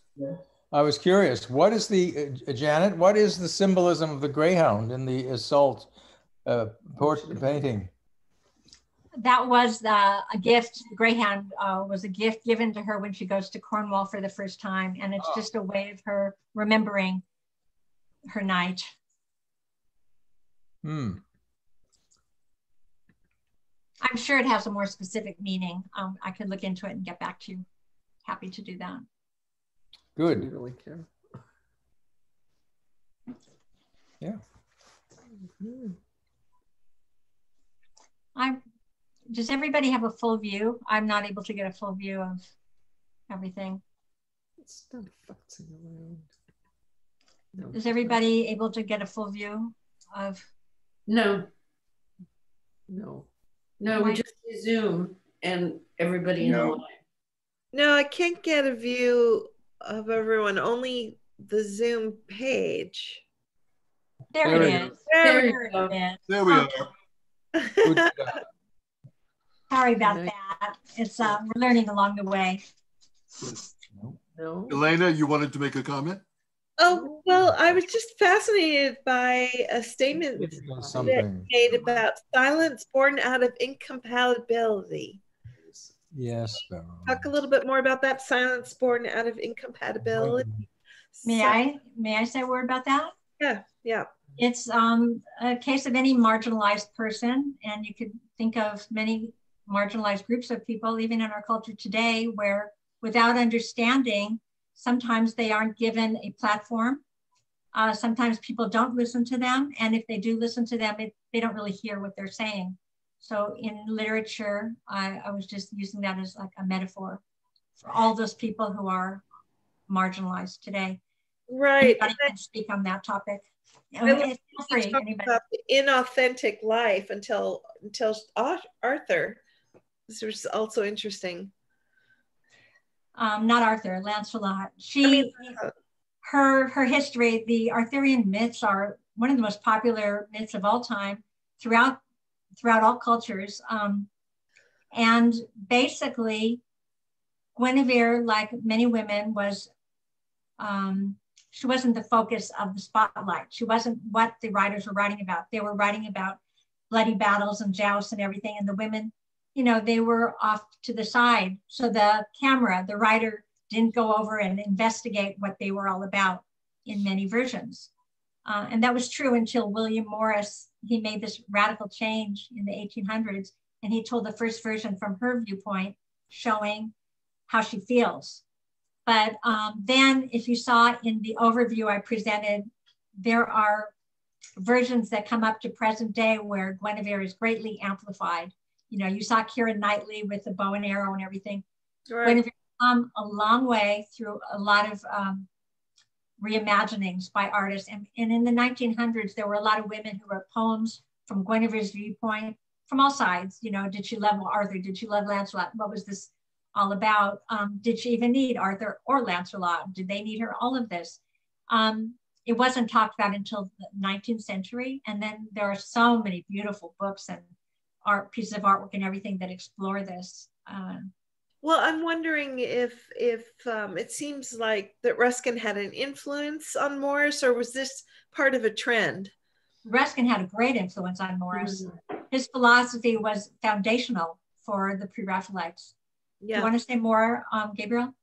I was curious, what is the, Janet, what is the symbolism of the greyhound in the Assault portrait painting? That was a gift. The greyhound was a gift given to her when she goes to Cornwall for the first time. And it's just a way of her remembering her knight. Hmm. I'm sure it has a more specific meaning. I could look into it and get back to you. Happy to do that. Good. You really care. Yeah. Does everybody have a full view? I'm not able to get a full view of everything. Stop futzing around. No. Is everybody able to get a full view of? No, No. no, we just do Zoom and everybody in the line. No, I can't get a view of everyone, only the Zoom page. There it is. There There you go. it is. There we are. Good job. Sorry about Okay. that. It's we're learning along the way. No. Elena, you wanted to make a comment? Oh, well, I was just fascinated by a statement It does that something. made about silence born out of incompatibility. Yes. Talk a little bit more about that, silence born out of incompatibility. May I say a word about that? Yeah, yeah. It's a case of any marginalized person, and you could think of many marginalized groups of people, even in our culture today, where without understanding, sometimes they aren't given a platform. Sometimes people don't listen to them, and if they do listen to them, they don't really hear what they're saying. So in literature, I was just using that as like a metaphor for all those people who are marginalized today. Right. Anybody can speak on that topic. I love Feel free, talk anybody. about the inauthentic life until Arthur. This was also interesting. Not Arthur, Lancelot. Her history, the Arthurian myths are one of the most popular myths of all time throughout all cultures. And basically, Guinevere, like many women, was she wasn't the focus of the spotlight. She wasn't what the writers were writing about. They were writing about bloody battles and jousts and everything. And the women, you know, they were off to the side. So the writer didn't go over and investigate what they were all about in many versions. And that was true until William Morris he made this radical change in the 1800s, and he told the first version from her viewpoint, showing how she feels. But then if you saw in the overview I presented, there are versions that come up to present day where Guinevere is greatly amplified. You know, you saw Keira Knightley with the bow and arrow and everything. Right. Guinevere come a long way through a lot of reimaginings by artists. And in the 1900s, there were a lot of women who wrote poems from Guinevere's viewpoint from all sides. You know, did she love Arthur? Did she love Lancelot? What was this all about? Did she even need Arthur or Lancelot? Did they need her? All of this. It wasn't talked about until the 19th century. And then there are so many beautiful books and art pieces of artwork and everything that explore this. Well, I'm wondering if it seems like that Ruskin had an influence on Morris, or was this part of a trend? Ruskin had a great influence on Morris. His philosophy was foundational for the Pre-Raphaelites. Yeah. Do you want to say more, Gabriel?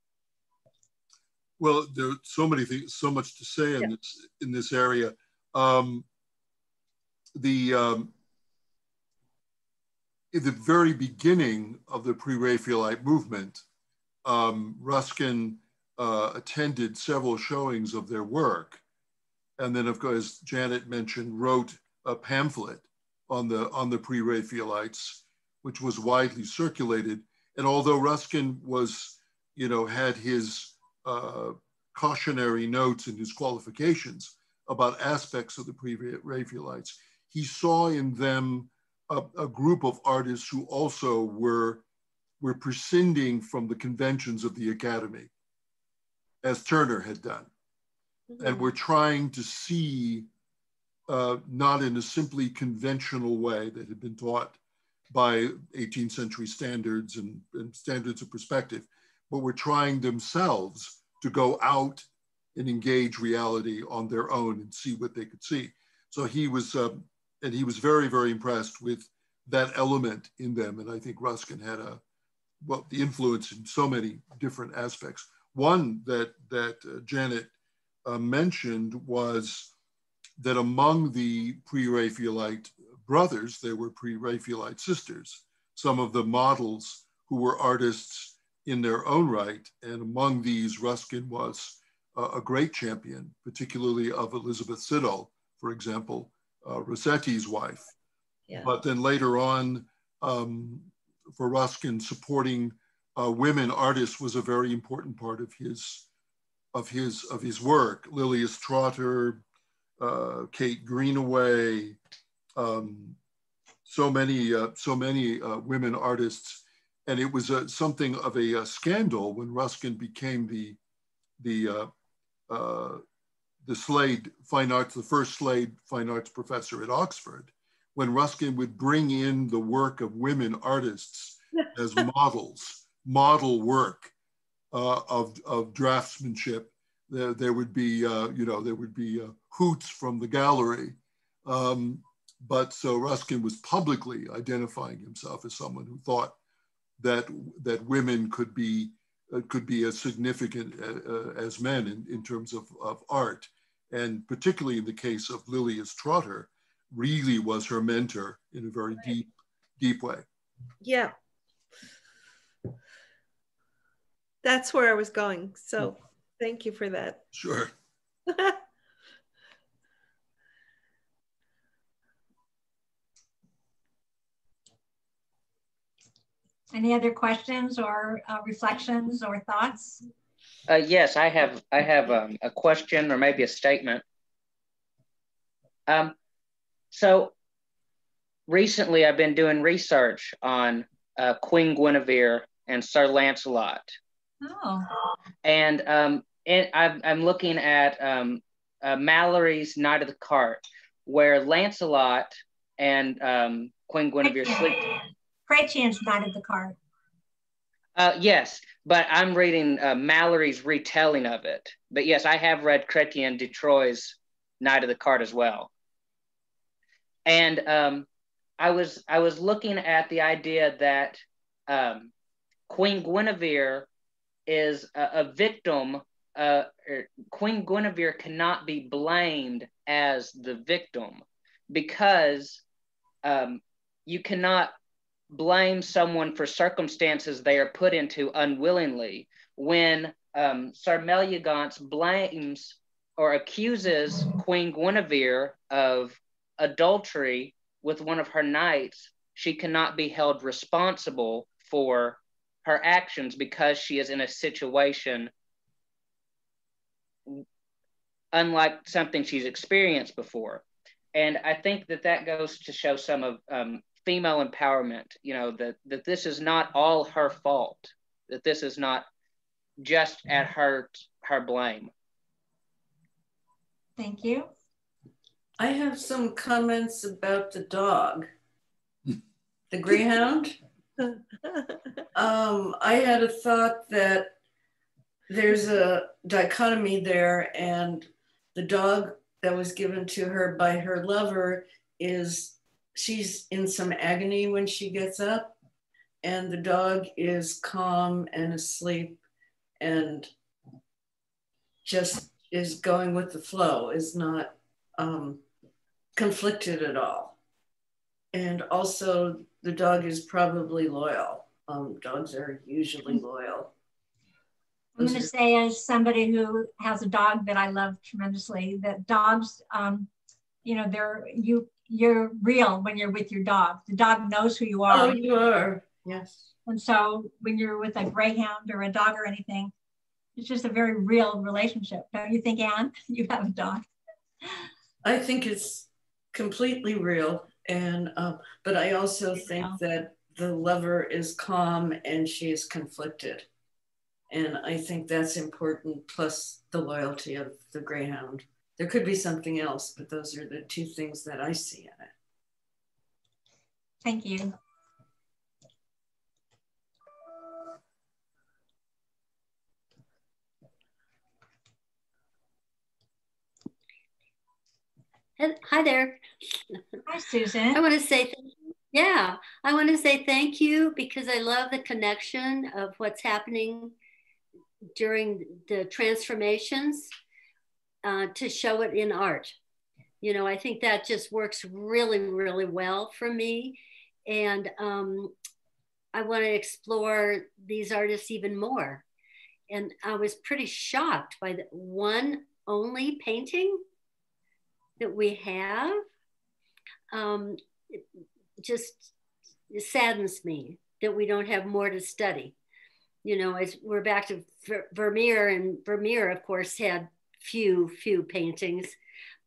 Well, there's so many things, so much to say in this area. In the very beginning of the Pre-Raphaelite movement, Ruskin attended several showings of their work. And then, of course, Janet mentioned, wrote a pamphlet on the Pre-Raphaelites, which was widely circulated. And although Ruskin was, you know, had his cautionary notes and his qualifications about aspects of the Pre-Raphaelites, he saw in them a group of artists who also were prescinding from the conventions of the academy, as Turner had done. Mm-hmm. And were trying to see, not in a simply conventional way that had been taught by 18th century standards and standards of perspective, but were trying themselves to go out and engage reality on their own and see what they could see. So he was, and he was very, very impressed with that element in them. And I think Ruskin had the influence in so many different aspects. One that Janet mentioned was that among the Pre-Raphaelite brothers, there were Pre-Raphaelite sisters, some of the models who were artists in their own right. And among these, Ruskin was a great champion, particularly of Elizabeth Siddal, for example, Rossetti's wife. Yeah. But then later on, for Ruskin, supporting women artists was a very important part of his work. Lilias Trotter, Kate Greenaway, so many women artists, and it was something of a scandal when Ruskin became the Slade Fine Arts, the first Slade Fine Arts professor at Oxford, when Ruskin would bring in the work of women artists as models, model work of draftsmanship. There would be, there would be hoots from the gallery. But so Ruskin was publicly identifying himself as someone who thought that women could be as significant as men in terms of art. And particularly in the case of Lilias Trotter, really was her mentor in a very deep way. Yeah. That's where I was going. So thank you for that. Sure. Any other questions or reflections or thoughts? Yes, I have a question or maybe a statement. So recently I've been doing research on Queen Guinevere and Sir Lancelot. Oh. And I'm looking at Mallory's Knight of the Cart, where Lancelot and Queen Guinevere sleep. Chrétien's Knight of the Cart. Yes, but I'm reading Mallory's retelling of it. But yes, I have read Chrétien de Troyes' Knight of the Cart as well. And I was looking at the idea that Queen Guinevere is a victim. Queen Guinevere cannot be blamed as the victim because you cannot blame someone for circumstances they are put into unwillingly. When Sir Meliagance blames or accuses Queen Guinevere of adultery with one of her knights, she cannot be held responsible for her actions because she is in a situation unlike something she's experienced before. And I think that that goes to show some of female empowerment, you know, that this is not all her fault, that this is not just at her blame. Thank you. I have some comments about the dog, the greyhound. I had a thought that there's a dichotomy there, and the dog that was given to her by her lover she's in some agony when she gets up, and the dog is calm and asleep and just is going with the flow, is not conflicted at all. And also the dog is probably loyal. Dogs are usually loyal. I'm going to say, as somebody who has a dog that I love tremendously, that dogs, you know, you're real when you're with your dog. The dog knows who you are. Oh, you are, yes. And so when you're with a greyhound or a dog or anything, it's just a very real relationship. Don't you think, Anne? You have a dog. I think it's completely real. And, but I also think that the lover is calm and she is conflicted. And I think that's important, plus the loyalty of the greyhound. There could be something else, but those are the two things that I see in it. Thank you. Hi there. Hi, Susan. I want to say thank you. Yeah, I want to say thank you because I love the connection of what's happening during the transformations to show it in art. You know, I think that just works really, really well for me. And I want to explore these artists even more. And I was pretty shocked by the one only painting that we have. It saddens me that we don't have more to study. You know, we're back to Vermeer, and Vermeer, of course, had few paintings,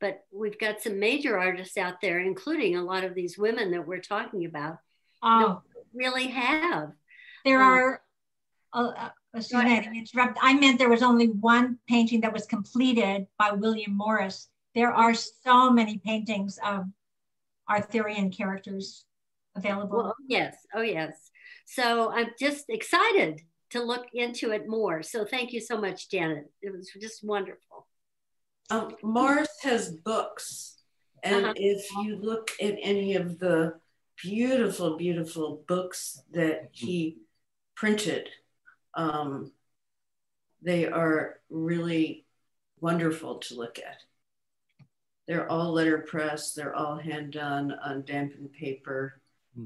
but we've got some major artists out there, including a lot of these women that we're talking about. Oh, really have. There are, excuse me, I didn't interrupt. I meant there was only one painting that was completed by William Morris. There are so many paintings of Arthurian characters available. Well, yes, oh yes. So I'm just excited to look into it more. So thank you so much, Janet. It was just wonderful. Morris has books. And if you look at any of the beautiful, beautiful books that he printed, they are really wonderful to look at. They're all letterpress, they're all hand done on dampened paper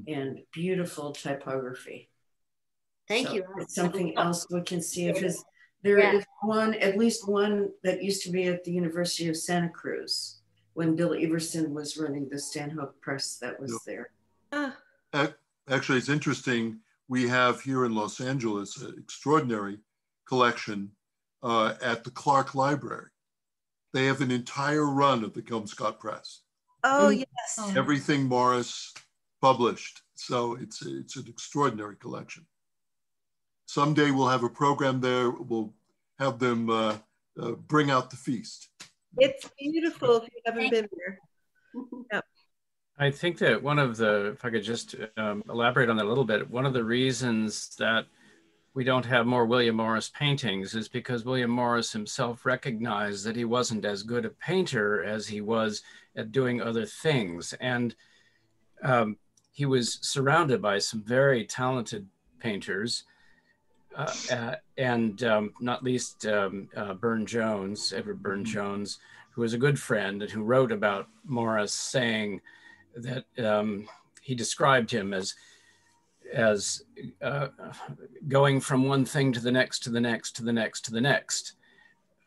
and beautiful typography. Thank you. It's something else we can see of his. There is one, at least one that used to be at the University of Santa Cruz when Bill Everson was running the Stanhope Press that was there. Actually, it's interesting. We have here in Los Angeles an extraordinary collection at the Clark Library. They have an entire run of the Kelmscott Press. Oh, yes. Everything Morris published. So it's an extraordinary collection. Someday we'll have a program there. We'll have them bring out the feast. It's beautiful if you haven't been there. Yeah. I think that one of the, if I could just elaborate on that a little bit, one of the reasons that we don't have more William Morris paintings is because William Morris himself recognized that he wasn't as good a painter as he was at doing other things. And he was surrounded by some very talented painters. and not least Burne-Jones, Edward Burne-Jones, who was a good friend and who wrote about Morris, saying that he described him as going from one thing to the next, to the next, to the next, to the next.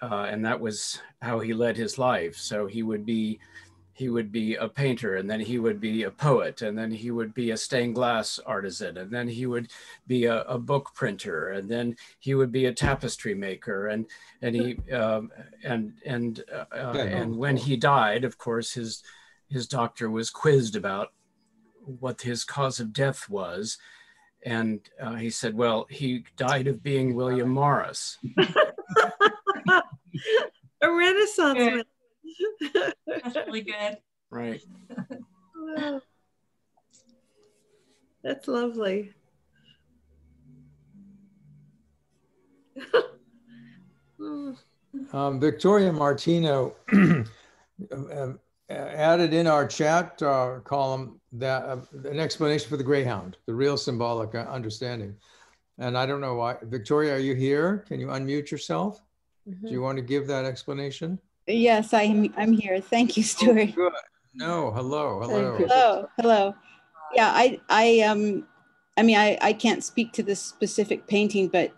And that was how he led his life. So he would be a painter, and then he would be a poet, and then he would be a stained glass artisan, and then he would be a book printer, and then he would be a tapestry maker, and when he died, of course, his doctor was quizzed about what his cause of death was, and he said, "Well, he died of being William Morris." A Renaissance man. That's really good. Right. Wow. That's lovely. Victoria Martino added in our chat column that an explanation for the greyhound, the real symbolic understanding. And I don't know why. Victoria, are you here? Can you unmute yourself? Do you want to give that explanation? Yes, I'm here. Thank you, Stuart. Oh, good. No, hello. Hello. Yeah, I mean, I can't speak to this specific painting, but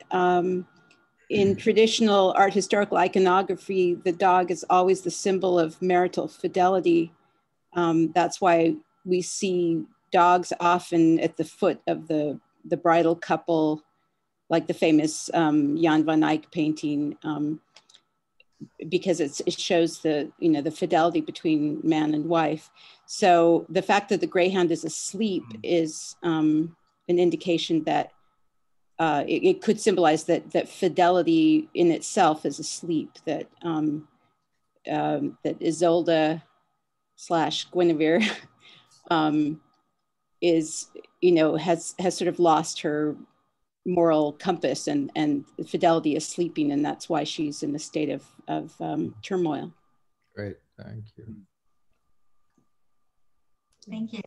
in traditional art historical iconography, the dog is always the symbol of marital fidelity. That's why we see dogs often at the foot of the bridal couple, like the famous Jan van Eyck painting, because it shows the fidelity between man and wife. So the fact that the greyhound is asleep is an indication that it could symbolize that fidelity in itself is asleep, that that Isolde / Guinevere is, has sort of lost her moral compass, and fidelity is sleeping, and that's why she's in a state of turmoil. Great, thank you. Thank you.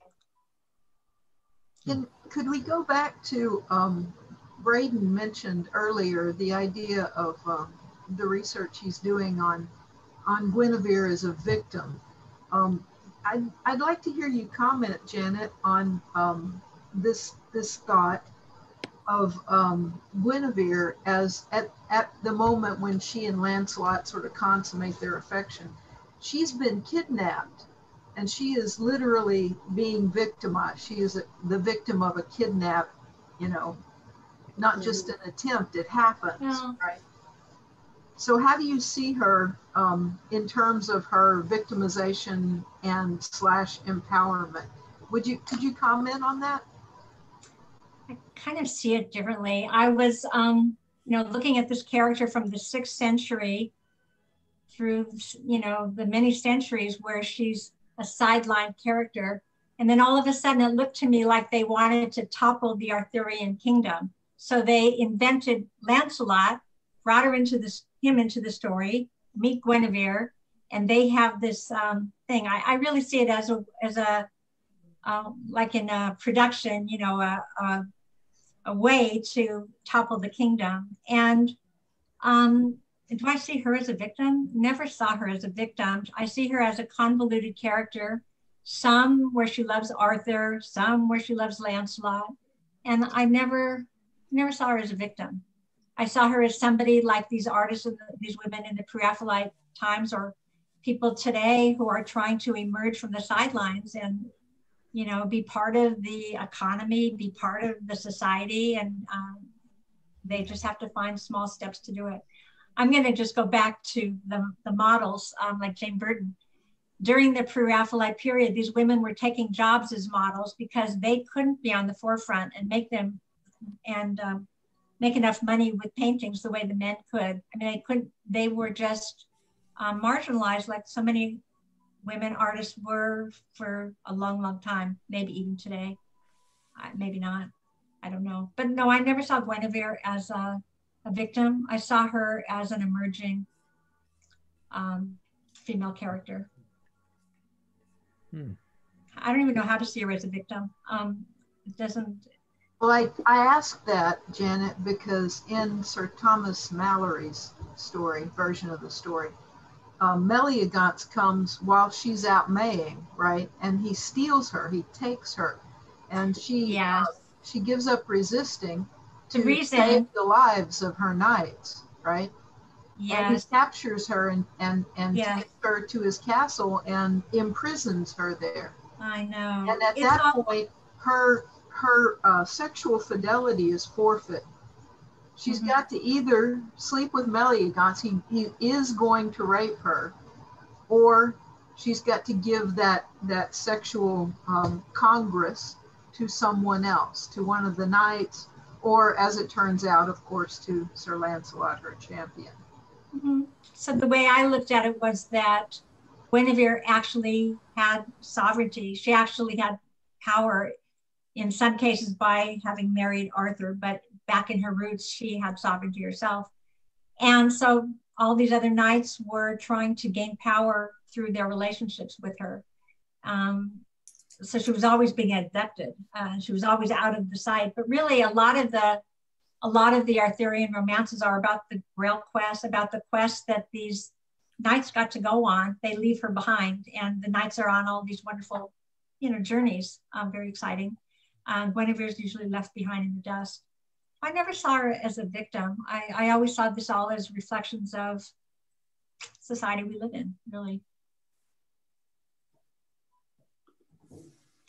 Could we go back to Braden mentioned earlier the idea of the research he's doing on Guinevere as a victim. I'd like to hear you comment, Janet, on this thought of Guinevere as at the moment when she and Lancelot sort of consummate their affection. She's been kidnapped, and she is literally being victimized. She is the victim of a kidnap, not just an attempt, it happens, right? So how do you see her in terms of her victimization and / empowerment? Could you comment on that? I kind of see it differently. I was, looking at this character from the 6th century through, the many centuries where she's a sideline character. And then all of a sudden it looked to me like they wanted to topple the Arthurian kingdom. So they invented Lancelot, brought him into the story, meet Guinevere, and they have this thing. I really see it as a like in a production, a way to topple the kingdom. And do I see her as a victim? Never saw her as a victim. I see her as a convoluted character, some where she loves Arthur, some where she loves Lancelot. And I never saw her as a victim. I saw her as somebody like these artists, these women in the Pre-Raphaelite times, or people today who are trying to emerge from the sidelines and, be part of the economy, be part of the society, and they just have to find small steps to do it. I'm going to just go back to the models, like Jane Burton. During the Pre-Raphaelite period, these women were taking jobs as models because they couldn't be on the forefront and make enough money with paintings the way the men could. I mean, they were just marginalized like so many women artists were for a long, long time, maybe even today. Maybe not, I don't know. But no, I never saw Guinevere as a victim. I saw her as an emerging female character. I don't even know how to see her as a victim. It doesn't, Well, I asked that, Janet, because in Sir Thomas Mallory's version of the story, Meleagant comes while she's out maying, right? And he steals her, he takes her, and she gives up resisting to save the lives of her knights, right? Yes. And he captures her and takes her to his castle and imprisons her there. I know. And at that point, her sexual fidelity is forfeit. She's got to either sleep with Meleagant, he is going to rape her, or she's got to give that sexual congress to someone else, to one of the knights, or as it turns out, of course, to Sir Lancelot, her champion. So the way I looked at it was that Guinevere actually had sovereignty. She actually had power in some cases by having married Arthur, but back in her roots, she had sovereignty herself. And so all these other knights were trying to gain power through their relationships with her. So she was always being abducted. She was always out of the sight. But really, a lot of the Arthurian romances are about the Grail quest, about the quest that these knights got to go on. They leave her behind, and the knights are on all these wonderful, journeys. Very exciting. Guinevere is usually left behind in the dust. I never saw her as a victim. I always saw this all as reflections of society we live in, really.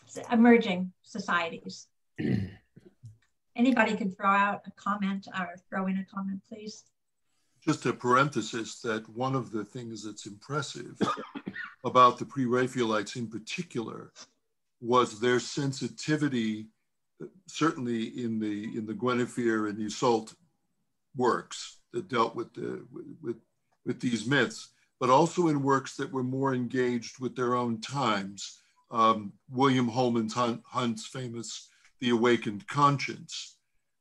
It's emerging societies. Anybody can throw out a comment or throw in a comment, please. Just a parenthesis that one of the things that's impressive about the Pre-Raphaelites in particular was their sensitivity, certainly in the Guinevere and the Iseult works that dealt with these myths, but also in works that were more engaged with their own times. William Holman Hunt's famous The Awakened Conscience,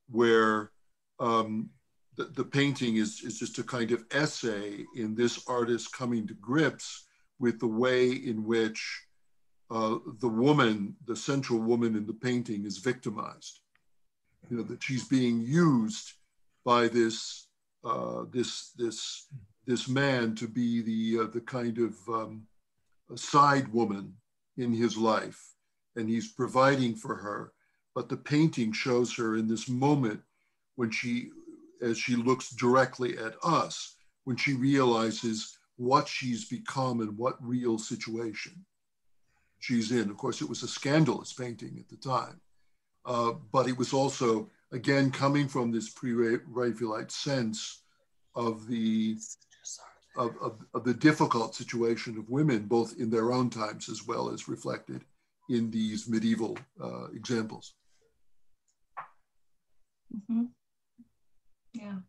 where the painting is just a kind of essay in this artist coming to grips with the way in which the central woman in the painting is victimized. That she's being used by this man to be the kind of side woman in his life, and he's providing for her. But the painting shows her in this moment when as she looks directly at us, when she realizes what she's become and what real situation she's in. Of course, it was a scandalous painting at the time, but it was also, again, coming from this Pre-Raphaelite sense of the difficult situation of women, both in their own times as well as reflected in these medieval examples. Yeah.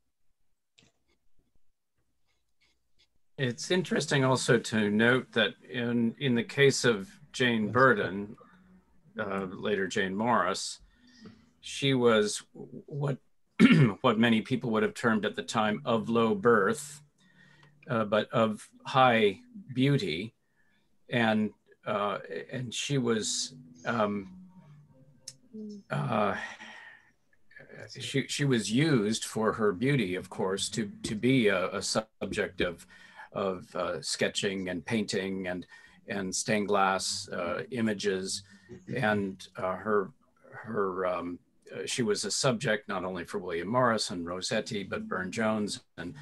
It's interesting also to note that in the case of Jane Burden, later Jane Morris, she was what many people would have termed at the time of low birth, but of high beauty, and she was she was used for her beauty, of course, to be a subject of sketching and painting and stained glass images, and she was a subject not only for William Morris and Rossetti, but Burne-Jones and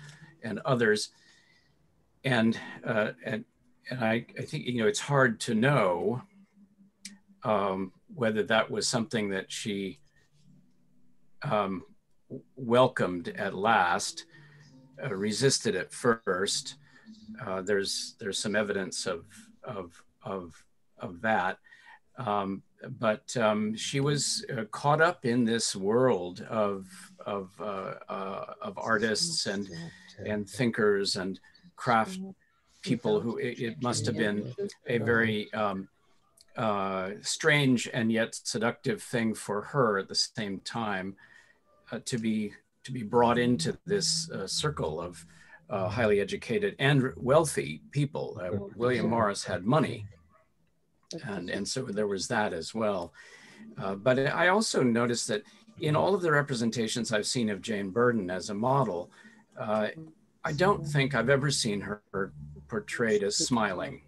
others. And I think it's hard to know whether that was something that she welcomed at last, resisted at first. There's some evidence of that, but she was caught up in this world of artists and thinkers and craft people who it must have been a very strange and yet seductive thing for her at the same time to be brought into this circle of highly educated and wealthy people. William Morris had money, and so there was that as well. But I also noticed that in all of the representations I've seen of Jane Burden as a model, I don't think I've ever seen her portrayed as smiling.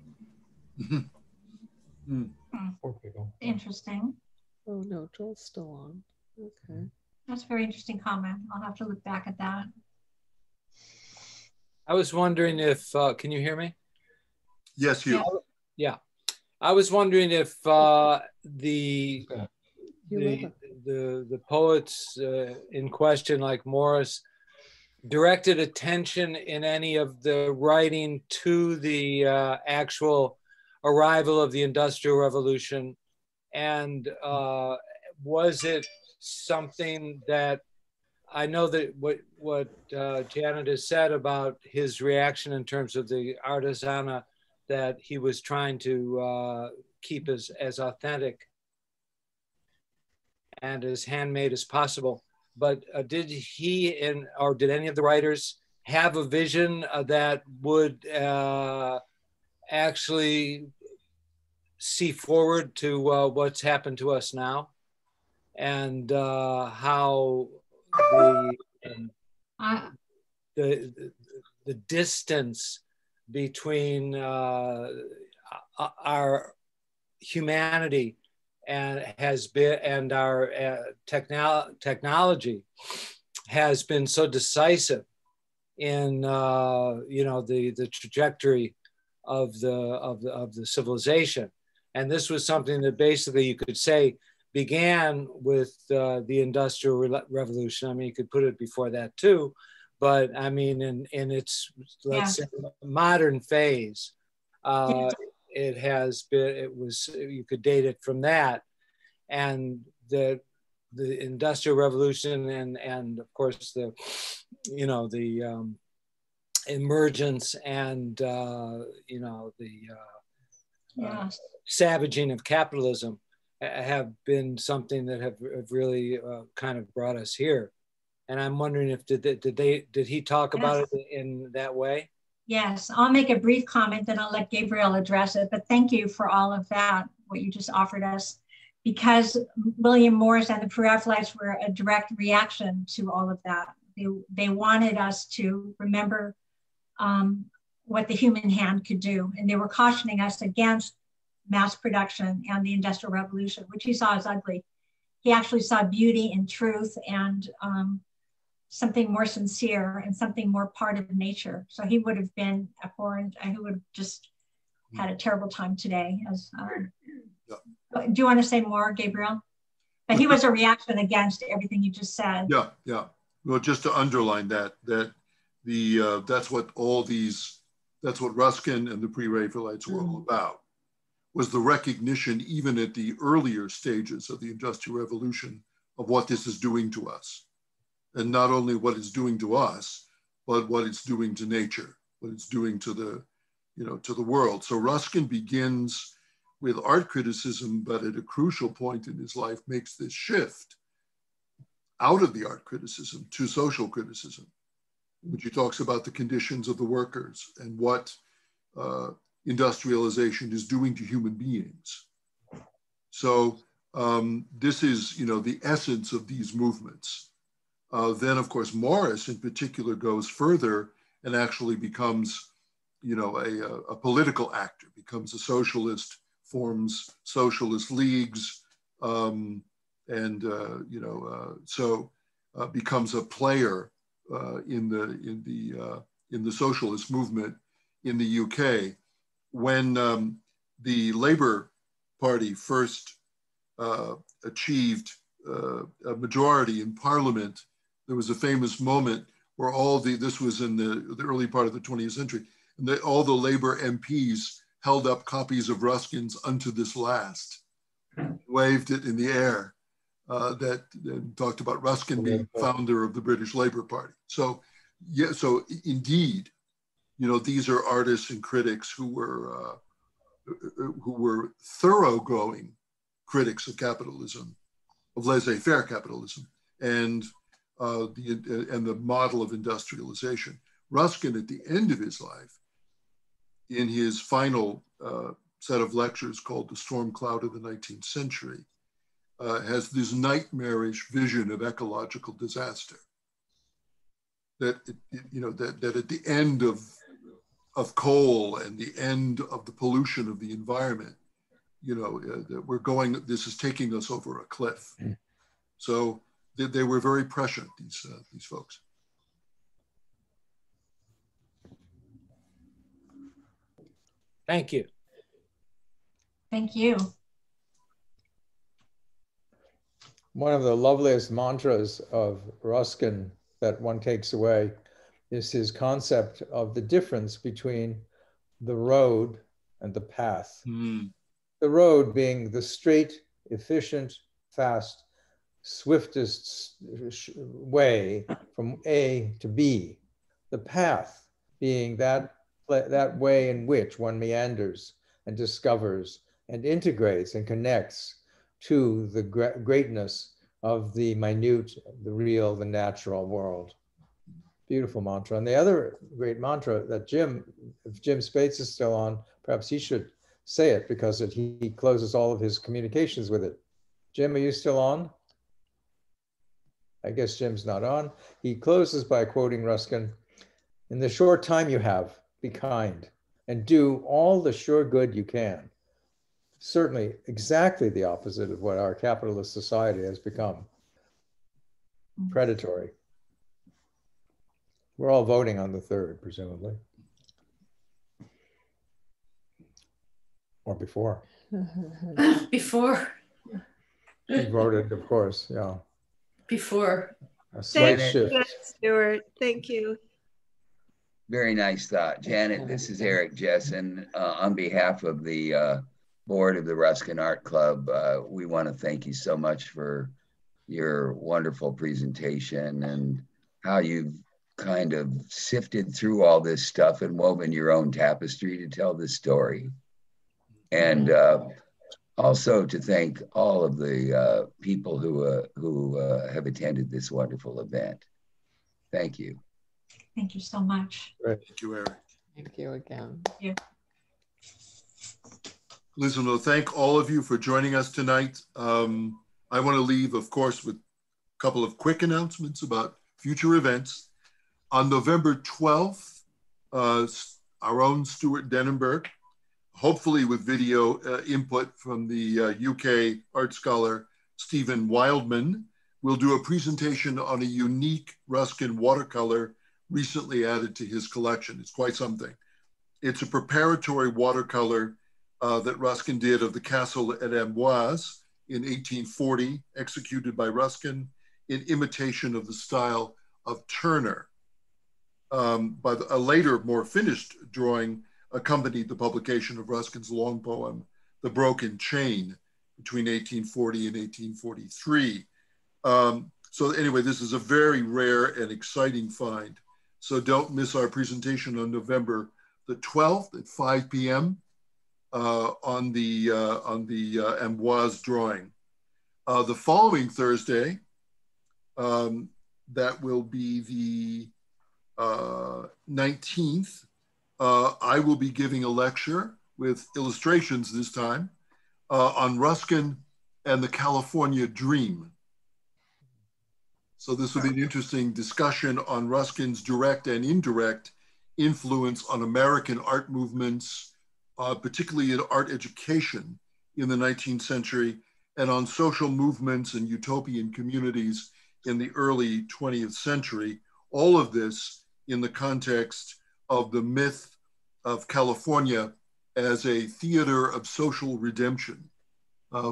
Interesting. Oh no, Joel's still on. Okay. That's a very interesting comment. I'll have to look back at that. I was wondering if, can you hear me? Yes, you. Yeah. I was wondering if the poets in question, like Morris, directed attention in any of the writing to the actual arrival of the Industrial Revolution, and was it something that, I know that what Janet has said about his reaction in terms of the artisana, that he was trying to keep as authentic and as handmade as possible. But did he or did any of the writers have a vision that would actually see forward to what's happened to us now, and how the distance between our humanity and our technology has been so decisive in the trajectory of the civilization. And this was something that basically you could say began with the Industrial Revolution. I mean, you could put it before that too, but I mean, in its, let's say, modern phase, it has been, you could date it from that. And the Industrial Revolution and of course the emergence and savaging of capitalism have been something that have really kind of brought us here. And I'm wondering if did he talk about it in that way? Yes, I'll make a brief comment, then I'll let Gabriel address it. But thank you for all of that, what you just offered us, because William Morris and the Pre-Raphaelites were a direct reaction to all of that. They wanted us to remember what the human hand could do. And they were cautioning us against mass production and the Industrial Revolution, which he saw as ugly. He actually saw beauty in truth and something more sincere and something more part of nature. So he would have been abhorrent. He would have just had a terrible time today. Do you want to say more, Gabriel? But he was a reaction against everything you just said. Yeah. Well, just to underline that's what Ruskin and the Pre-Raphaelites were all about, was the recognition, even at the earlier stages of the Industrial Revolution, of what this is doing to us. And not only what it's doing to us, but what it's doing to nature, what it's doing to the world. So Ruskin begins with art criticism, but at a crucial point in his life makes this shift out of the art criticism to social criticism, which he talks about the conditions of the workers and what industrialization is doing to human beings. So this is, the essence of these movements. Then, of course, Morris in particular goes further and actually becomes, a political actor, becomes a socialist, forms socialist leagues, becomes a player in the socialist movement in the UK. When the Labour Party first achieved a majority in Parliament, there was a famous moment where this was in the early part of the 20th century, and all the Labour MPs held up copies of Ruskin's Unto This Last, waved it in the air, that talked about Ruskin being founder of the British Labour Party. So indeed, these are artists and critics who were thoroughgoing critics of capitalism, of laissez-faire capitalism, and the model of industrialization. Ruskin, at the end of his life, in his final set of lectures called The Storm Cloud of the 19th Century, has this nightmarish vision of ecological disaster. That that at the end of coal and the end of the pollution of the environment, that this is taking us over a cliff. So they were very prescient, these folks. Thank you. Thank you. One of the loveliest mantras of Ruskin that one takes away is his concept of the difference between the road and the path. The road being the straight, efficient, fast, swiftest way from A to B. The path being that way in which one meanders and discovers and integrates and connects to the greatness of the minute, the real, the natural world. Beautiful mantra. And the other great mantra that if Jim Spates is still on, perhaps he should say it, because he closes all of his communications with it. Jim, are you still on? I guess Jim's not on. He closes by quoting Ruskin, "In the short time you have, be kind and do all the sure good you can." Certainly exactly the opposite of what our capitalist society has become. Predatory. We're all voting on the 3rd, presumably. Or before. Before. He voted, of course, yeah. Before. A slight shift. Stuart, thank you. Very nice thought. Janet, this is Eric Jessen. On behalf of the board of the Ruskin Art Club, we want to thank you so much for your wonderful presentation and how you've kind of sifted through all this stuff and woven your own tapestry to tell this story. And also to thank all of the people who have attended this wonderful event. Thank you. Thank you so much. Thank you, Eric. Thank you again. Thank you. Listen, well, thank all of you for joining us tonight. I want to leave, of course, with a couple of quick announcements about future events. On November 12th, our own Stuart Dennenberg, hopefully with video input from the UK art scholar Stephen Wildman, will do a presentation on a unique Ruskin watercolor recently added to his collection. It's quite something. It's a preparatory watercolor that Ruskin did of the castle at Amboise in 1840, executed by Ruskin in imitation of the style of Turner. But a later, more finished drawing accompanied the publication of Ruskin's long poem, The Broken Chain, between 1840 and 1843. So anyway, this is a very rare and exciting find. So don't miss our presentation on November the 12th at 5 p.m. On the Amboise drawing. The following Thursday, that will be the 19th, I will be giving a lecture with illustrations this time on Ruskin and the California Dream. So this will be an interesting discussion on Ruskin's direct and indirect influence on American art movements, particularly in art education in the 19th century, and on social movements and utopian communities in the early 20th century. All of this in the context of the myth of California as a theater of social redemption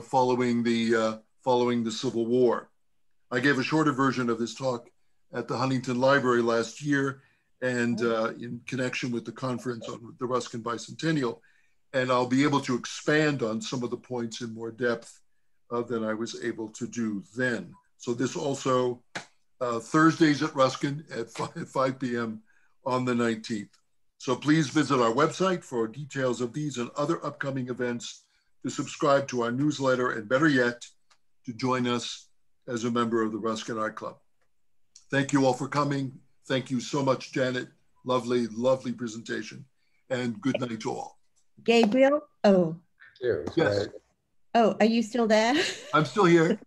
following the Civil War. I gave a shorter version of this talk at the Huntington Library last year, and in connection with the conference on the Ruskin Bicentennial, and I'll be able to expand on some of the points in more depth than I was able to do then. So this also, Thursdays at Ruskin at 5 p.m. on the 19th. So please visit our website for details of these and other upcoming events, to subscribe to our newsletter, and better yet, to join us as a member of the Ruskin Art Club. Thank you all for coming. Thank you so much, Janet. Lovely, lovely presentation. And good night to all. Gabriel, oh. Thank you. Yes. Oh, are you still there? I'm still here.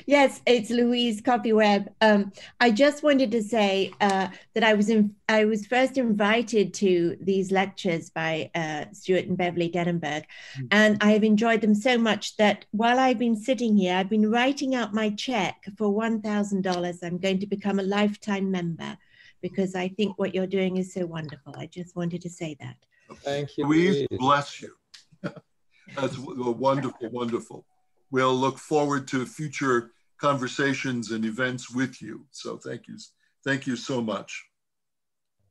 Yes, it's Louise Coffey-Webb. I just wanted to say that I was first invited to these lectures by Stuart and Beverly Dennenberg, and I have enjoyed them so much that while I've been sitting here, I've been writing out my check for $1,000. I'm going to become a lifetime member because I think what you're doing is so wonderful. I just wanted to say that. Thank you, Louise. Bless you. That's wonderful, wonderful. We'll look forward to future conversations and events with you. So thank you so much.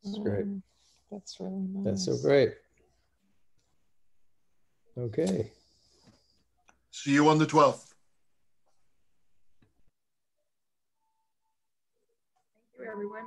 That's great. That's really nice. That's so great. Okay. See you on the 12th. Thank you, everyone.